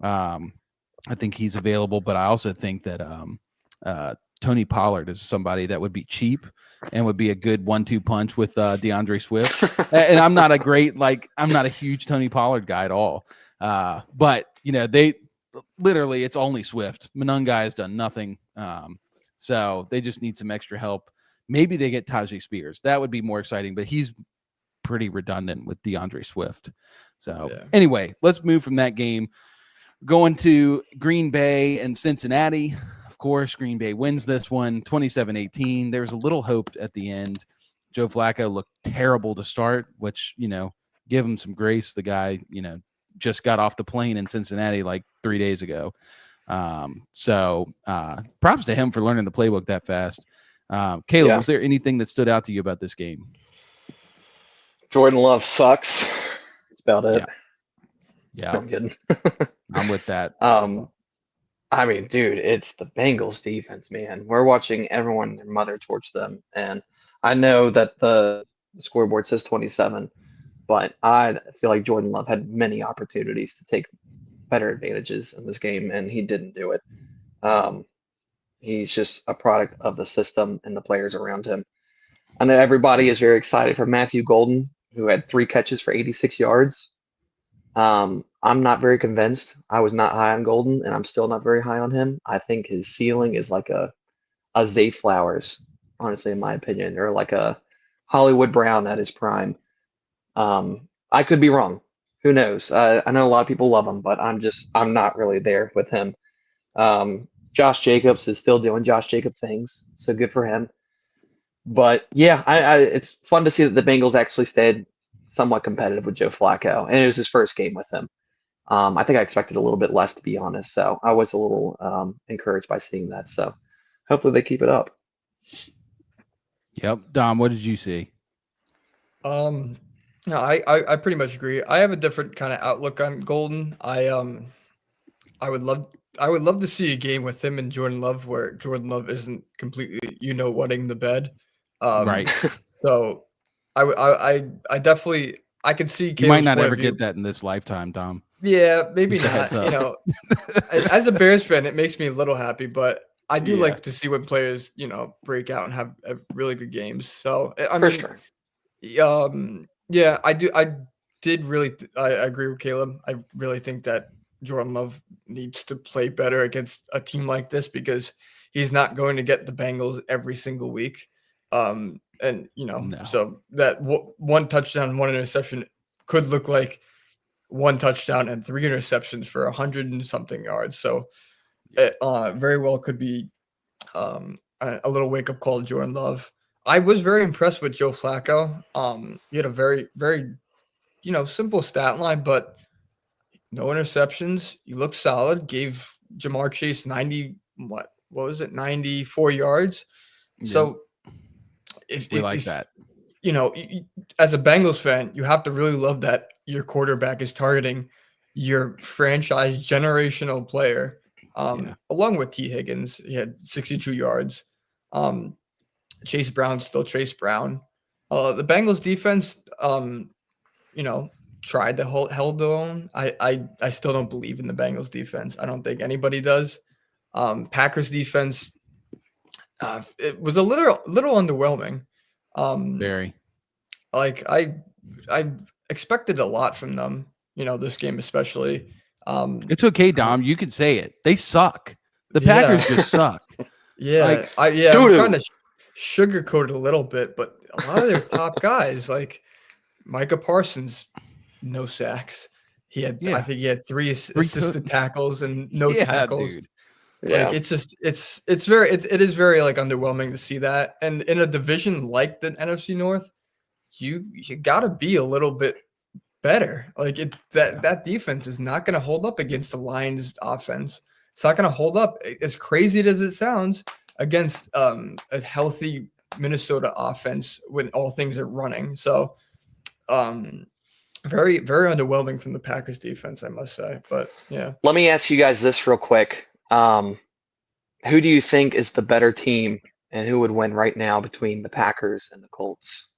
S1: I think he's available, but I also think that Tony Pollard is somebody that would be cheap and would be a good 1-2 punch with DeAndre Swift. And I'm not a huge Tony Pollard guy at all. But, they literally, it's only Swift. Monungai has done nothing. So they just need some extra help. Maybe they get Tajay Spears. That would be more exciting, but he's pretty redundant with DeAndre Swift. So anyway, let's move from that game. Going to Green Bay and Cincinnati. Of course, Green Bay wins this one 27-18. There's a little hope at the end. Joe Flacco looked terrible to start, which, give him some grace. The guy, just got off the plane in Cincinnati like 3 days ago. So props to him for learning the playbook that fast. Caleb, was there anything that stood out to you about this game?
S2: Jordan Love sucks. That's about it.
S1: Yeah.
S2: No, I'm kidding.
S1: I'm with that.
S2: I mean, dude, it's the Bengals defense, man. We're watching everyone and their mother torch them. And I know that the scoreboard says 27, but I feel like Jordan Love had many opportunities to take better advantages in this game, and he didn't do it. He's just a product of the system and the players around him. I know everybody is very excited for Matthew Golden, who had 3 catches for 86 yards. I'm not very convinced. I was not high on Golden, and I'm still not very high on him. I think his ceiling is like a Zay Flowers, honestly, in my opinion, or like a Hollywood Brown at his prime. I could be wrong. Who knows? I know a lot of people love him, but I'm not really there with him. Josh Jacobs is still doing Josh Jacobs things, so good for him. But yeah, it's fun to see that the Bengals actually stayed somewhat competitive with Joe Flacco, and it was his first game with him. I think I expected a little bit less, to be honest. So I was a little encouraged by seeing that. So hopefully they keep it up.
S1: Yep. Dom, what did you see?
S4: No, I pretty much agree. I have a different kind of outlook on Golden. I would love to see a game with him and Jordan Love where Jordan Love isn't completely, wetting the bed.
S1: Right.
S4: So I definitely I could see
S1: You might not
S4: Caleb's
S1: ever get that in this lifetime, Dom.
S4: Yeah, maybe
S1: Just a
S4: not.
S1: heads up.
S4: As a Bears fan, it makes me a little happy, but I do
S1: Yeah.
S4: like to see when players, break out and have really good games. So I
S2: For
S4: mean,
S2: sure.
S4: yeah, I do. I agree with Caleb. I really think that Jordan Love needs to play better against a team like this because he's not going to get the Bengals every single week. So that one touchdown, one interception could look like one touchdown and 3 interceptions for 100 and something yards. So it very well could be a little wake up call to Jordan Love. I was very impressed with Joe Flacco. He had a very, very, simple stat line, but no interceptions. He looked solid. Gave Jamar Chase 94 yards.
S1: Yeah.
S4: So
S1: If, that.
S4: As a Bengals fan, you have to really love that your quarterback is targeting your franchise generational player. Along with T. Higgins, he had 62 yards. Chase Brown's still Chase Brown. The Bengals defense, tried to held their own. I still don't believe in the Bengals defense. I don't think anybody does. Packers defense, it was a little underwhelming.
S1: Very.
S4: Like I expected a lot from them. This game especially.
S1: It's okay, Dom. You can say it. They suck. The Packers just suck.
S4: Yeah, I'm trying to sugarcoat it a little bit, but a lot of their top guys, like Micah Parsons, no sacks. I think he had 3 assisted tackles and no tackles.
S1: Dude.
S2: Yeah.
S4: Like it is very like underwhelming to see that. And in a division like the NFC North, you gotta be a little bit better. Like that defense is not gonna hold up against the Lions offense. It's not gonna hold up, as crazy as it sounds, against a healthy Minnesota offense when all things are running. So very, very underwhelming from the Packers defense, I must say. But yeah.
S2: Let me ask you guys this real quick. Who do you think is the better team and who would win right now between the Packers and the Colts?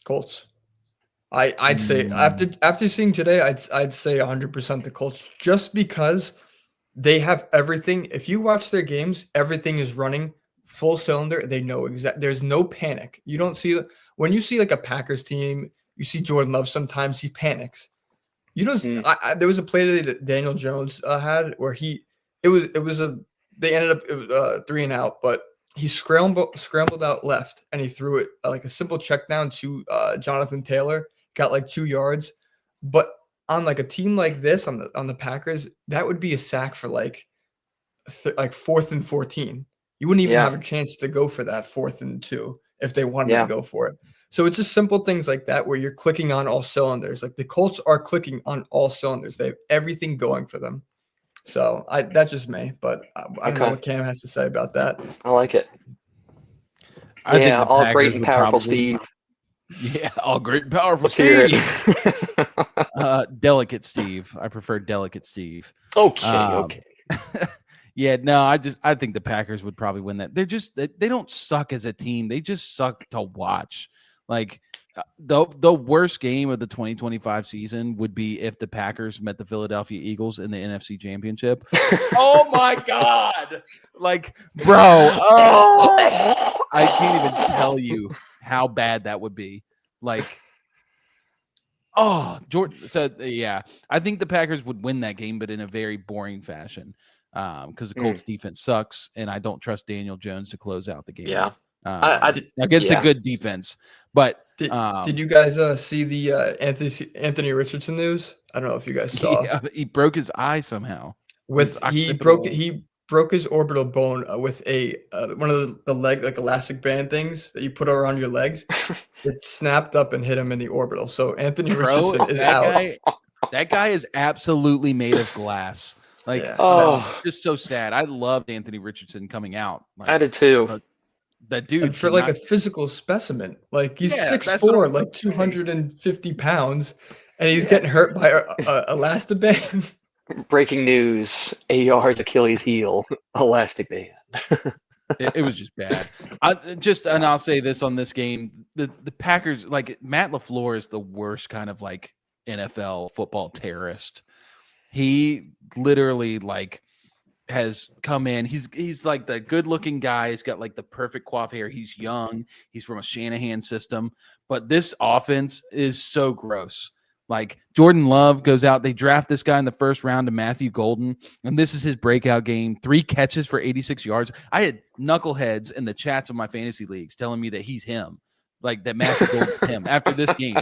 S4: Colts. I'd say after seeing today, I'd say 100% the Colts, just because they have everything. If you watch their games, everything is running full cylinder. They know there's no panic. You don't see when you see like a Packers team, you see Jordan Love, sometimes he panics. You don't. There was a play today that Daniel Jones had where they ended up 3 and out, but he scrambled out left, and he threw it like a simple check down to Jonathan Taylor. Got like 2 yards, but on like a team like this on the Packers, that would be a sack for like 4th and 14. You wouldn't even have a chance to go for that 4th and 2 if they wanted to go for it. So it's just simple things like that where you're clicking on all cylinders. Like the Colts are clicking on all cylinders. They have everything going for them. So that's just me, but I don't know what Cam has to say about that.
S2: I like it.
S1: I think the
S2: all
S1: Packers
S2: great and
S1: would
S2: powerful
S1: probably-
S2: Steve.
S1: Yeah, all great and powerful
S2: Let's hear
S1: Steve.
S2: it.
S1: Delicate Steve. I prefer Delicate Steve.
S2: Okay.
S1: Yeah, no, I think the Packers would probably win that. They don't suck as a team. They just suck to watch. Like the worst game of the 2025 season would be if the Packers met the Philadelphia Eagles in the NFC Championship. Oh my God. Like, bro, I can't even tell you how bad that would be. Like, Jordan. So yeah, I think the Packers would win that game, but in a very boring fashion. Because the Colts defense sucks, and I don't trust Daniel Jones to close out the game.
S2: Yeah.
S1: Against a good defense. But
S4: did you guys see the Anthony Richardson news? I don't know if you guys saw.
S1: Yeah, he broke his eye somehow.
S4: He broke his orbital bone with a one of the leg like elastic band things that you put around your legs. It snapped up and hit him in the orbital. So Anthony Richardson is out.
S1: That guy is absolutely made of glass. Like, just so sad. I loved Anthony Richardson coming out. Like,
S2: I did too.
S1: That dude,
S4: and for like a physical specimen, like he's 6'4", like 250 pounds, and he's getting hurt by a elastic band.
S2: Breaking news: AR's Achilles heel, elastic band.
S1: It was just bad. And I'll say this on this game: the Packers, like Matt LaFleur, is the worst kind of like NFL football terrorist. He literally like has come in. He's like the good looking guy. He's got like the perfect coif hair. He's young. He's from a Shanahan system. But this offense is so gross. Like Jordan Love goes out. They draft this guy in the first round to Matthew Golden. And this is his breakout game. 3 catches for 86 yards. I had knuckleheads in the chats of my fantasy leagues telling me that he's him. Like that Matthew Golden him after this game.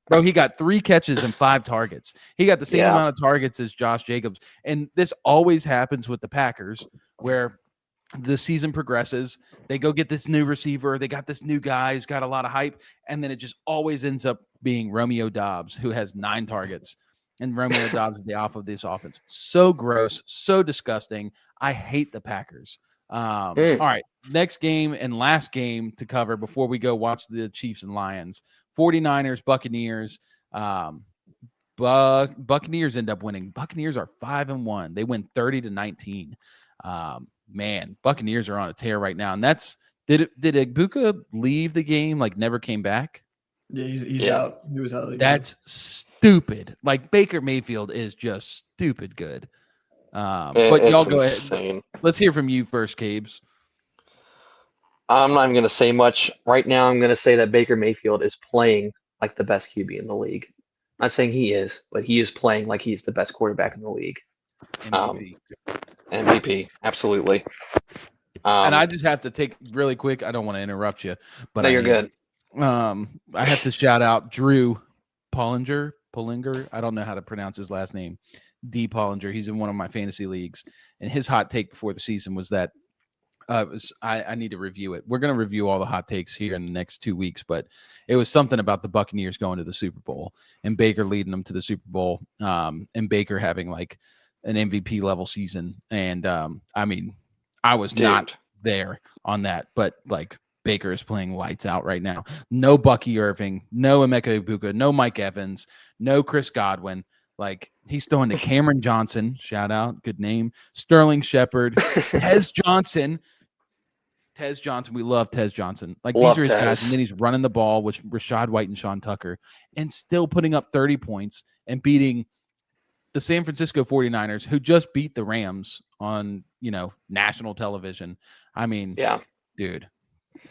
S1: Bro, he got 3 catches and 5 targets. He got the same amount of targets as Josh Jacobs. And this always happens with the Packers where the season progresses. They go get this new receiver. They got this new guy who's got a lot of hype. And then it just always ends up being Romeo Doubs, who has 9 targets. And Romeo Doubs is the alpha of this offense. So gross, so disgusting. I hate the Packers. All right, next game and last game to cover before we go watch the Chiefs and Lions. 49ers, Buccaneers. Buccaneers end up winning. Buccaneers are 5-1. They win 30-19. Man, Buccaneers are on a tear right now. And did Ibuka leave the game? Like never came back?
S4: Yeah, he's out. He was out of the game.
S1: That's stupid. Like Baker Mayfield is just stupid good. But y'all go ahead. Let's hear from you first, Cabes.
S2: I'm not even going to say much. Right now, I'm going to say that Baker Mayfield is playing like the best QB in the league. I'm not saying he is, but he is playing like he's the best quarterback in the league. MVP, absolutely.
S1: And I just have to take really quick. I don't want to interrupt you, but
S2: no, you're good.
S1: I have to shout out Drew Pollinger. I don't know how to pronounce his last name. D. Pollinger. He's in one of my fantasy leagues, and his hot take before the season was that I need to review it. We're going to review all the hot takes here in the next 2 weeks, but it was something about the Buccaneers going to the Super Bowl and Baker leading them to the Super Bowl, and Baker having like an MVP level season. And I mean, I was not there on that, but like Baker is playing lights out right now. No Bucky Irving, no Emeka Ibuka, no Mike Evans, no Chris Godwin. Like he's throwing to Cameron Johnson, shout out, good name. Sterling Shepard, Tez Johnson. We love Tez Johnson. Like these are his guys, and then he's running the ball with Rashad White and Sean Tucker, and still putting up 30 points and beating the San Francisco 49ers, who just beat the Rams on national television. I mean, dude.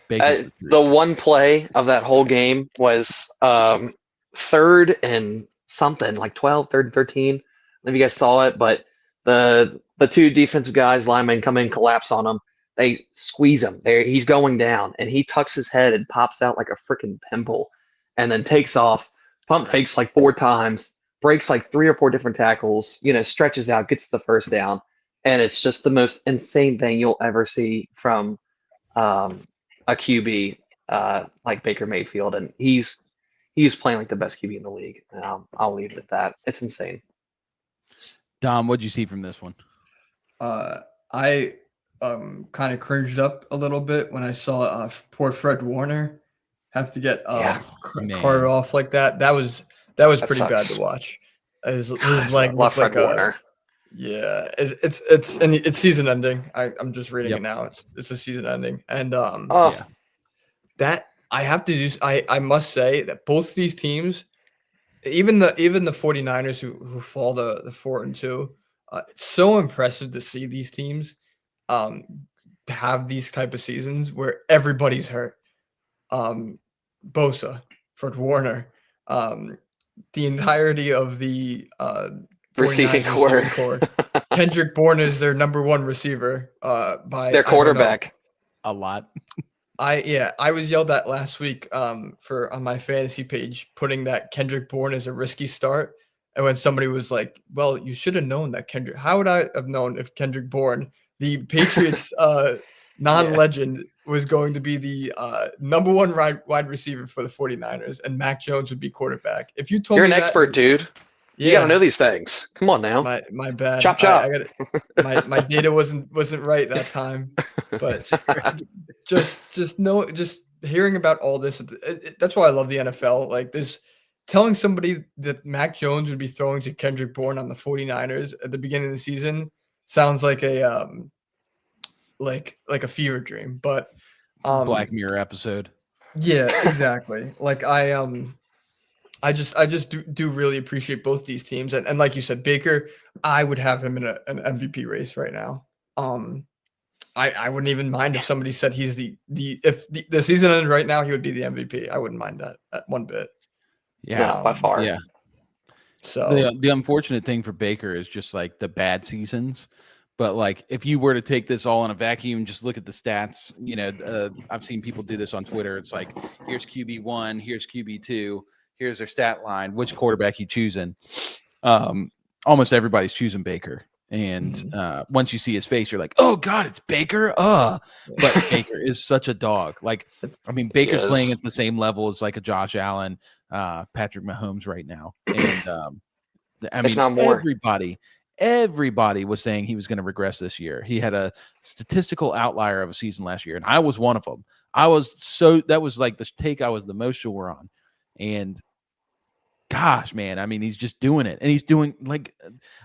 S2: The one play of that whole game was 3rd and something, like 12, 3rd and 13. I don't know if you guys saw it, but the 2 defensive guys, linemen, come in, collapse on them. They squeeze him. There, he's going down, and he tucks his head and pops out like a freaking pimple, and then takes off. Pump fakes like 4 times, breaks like 3 or 4 different tackles. Stretches out, gets the first down, and it's just the most insane thing you'll ever see from a QB like Baker Mayfield, and he's playing like the best QB in the league. I'll leave it at that. It's insane.
S1: Dom, what'd you see from this one?
S4: I kind of cringed up a little bit when I saw poor Fred Warner have to get carted off like that. That was pretty
S2: sucks.
S4: Bad to watch. His leg looked like
S2: Warner.
S4: Yeah, it's season ending. I'm just reading it now. It's a season ending, and that I have to do. I must say that both these teams, even the 49ers who fall to the 4-2, it's so impressive to see these teams have these type of seasons where everybody's hurt. Bosa, Fred Warner, the entirety of the
S2: receiving core.
S4: Kendrick Bourne is their number 1 receiver by
S2: their quarterback.
S1: A lot.
S4: I was yelled at last week on my fantasy page putting that Kendrick Bourne is a risky start. And when somebody was like, well, you should have known that Kendrick. How would I have known if Kendrick Bourne, the Patriots non-legend, was going to be the number 1 wide receiver for the 49ers and Mac Jones would be quarterback? If you told
S2: You're
S4: me
S2: an expert, dude. You gotta know these things. Come on now.
S4: My bad.
S2: Chop.
S4: My data wasn't right that time, but just hearing about all this. That's why I love the NFL. Like this, telling somebody that Mac Jones would be throwing to Kendrick Bourne on the 49ers at the beginning of the season sounds like a like a fever dream. But
S1: Black Mirror episode.
S4: Yeah, exactly. Like I just do really appreciate both these teams, and like you said, Baker, I would have him in an MVP race right now. I wouldn't even mind if somebody said he's if the season ended right now, he would be the MVP. I wouldn't mind that one bit.
S1: Yeah,
S2: by far.
S1: Yeah.
S4: So
S1: the unfortunate thing for Baker is just like the bad seasons. But like, if you were to take this all in a vacuum, just look at the stats. I've seen people do this on Twitter. It's like, here's QB1, here's QB2. Here's their stat line. Which quarterback you choosing? Almost everybody's choosing Baker. And once you see his face, you're like, oh, God, it's Baker? But Baker is such a dog. Like, I mean, Baker's playing at the same level as like a Josh Allen, Patrick Mahomes right now. And I mean,
S2: not more.
S1: Everybody was saying he was going to regress this year. He had a statistical outlier of a season last year, and I was one of them. That was like the take I was the most sure on. And gosh, man, I mean, he's just doing it. And he's doing, like,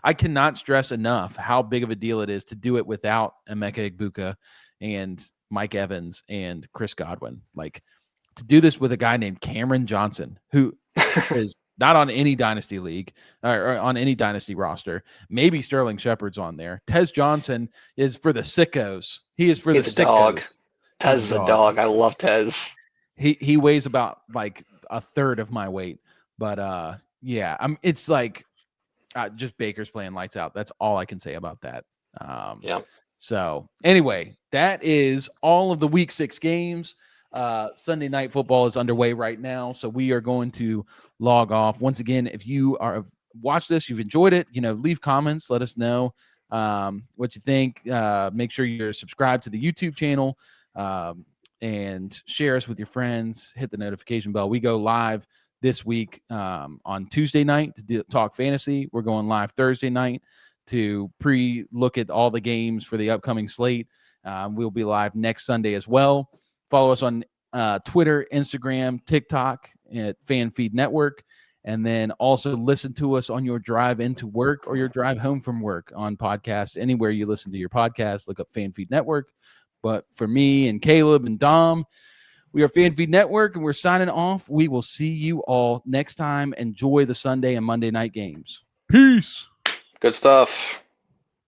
S1: I cannot stress enough how big of a deal it is to do it without Emeka Egbuka and Mike Evans and Chris Godwin. Like, to do this with a guy named Cameron Johnson, who is not on any dynasty league or on any dynasty roster. Maybe Sterling Shepard's on there. Tez Johnson is for the sickos. He is for the sickos.
S2: Dog. Tez is a dog. I love Tez.
S1: He weighs about like a third of my weight. But it's like just Baker's playing lights out. That's all I can say about that. So anyway, that is all of the week 6 games. Sunday night football is underway right now, so we are going to log off. Once again, if you are watched this, you've enjoyed it, leave comments, let us know what you think. Make sure you're subscribed to the YouTube channel and share us with your friends. Hit the notification bell. We go live this week on Tuesday night to talk fantasy. We're going live Thursday night to look at all the games for the upcoming slate. We'll be live next Sunday as well. Follow us on Twitter, Instagram, TikTok at FanFeed Network. And then also listen to us on your drive into work or your drive home from work on podcasts. Anywhere you listen to your podcast, look up FanFeed Network. But for me and Caleb and Dom, we are FanFeed Network, and we're signing off. We will see you all next time. Enjoy the Sunday and Monday night games. Peace.
S2: Good stuff.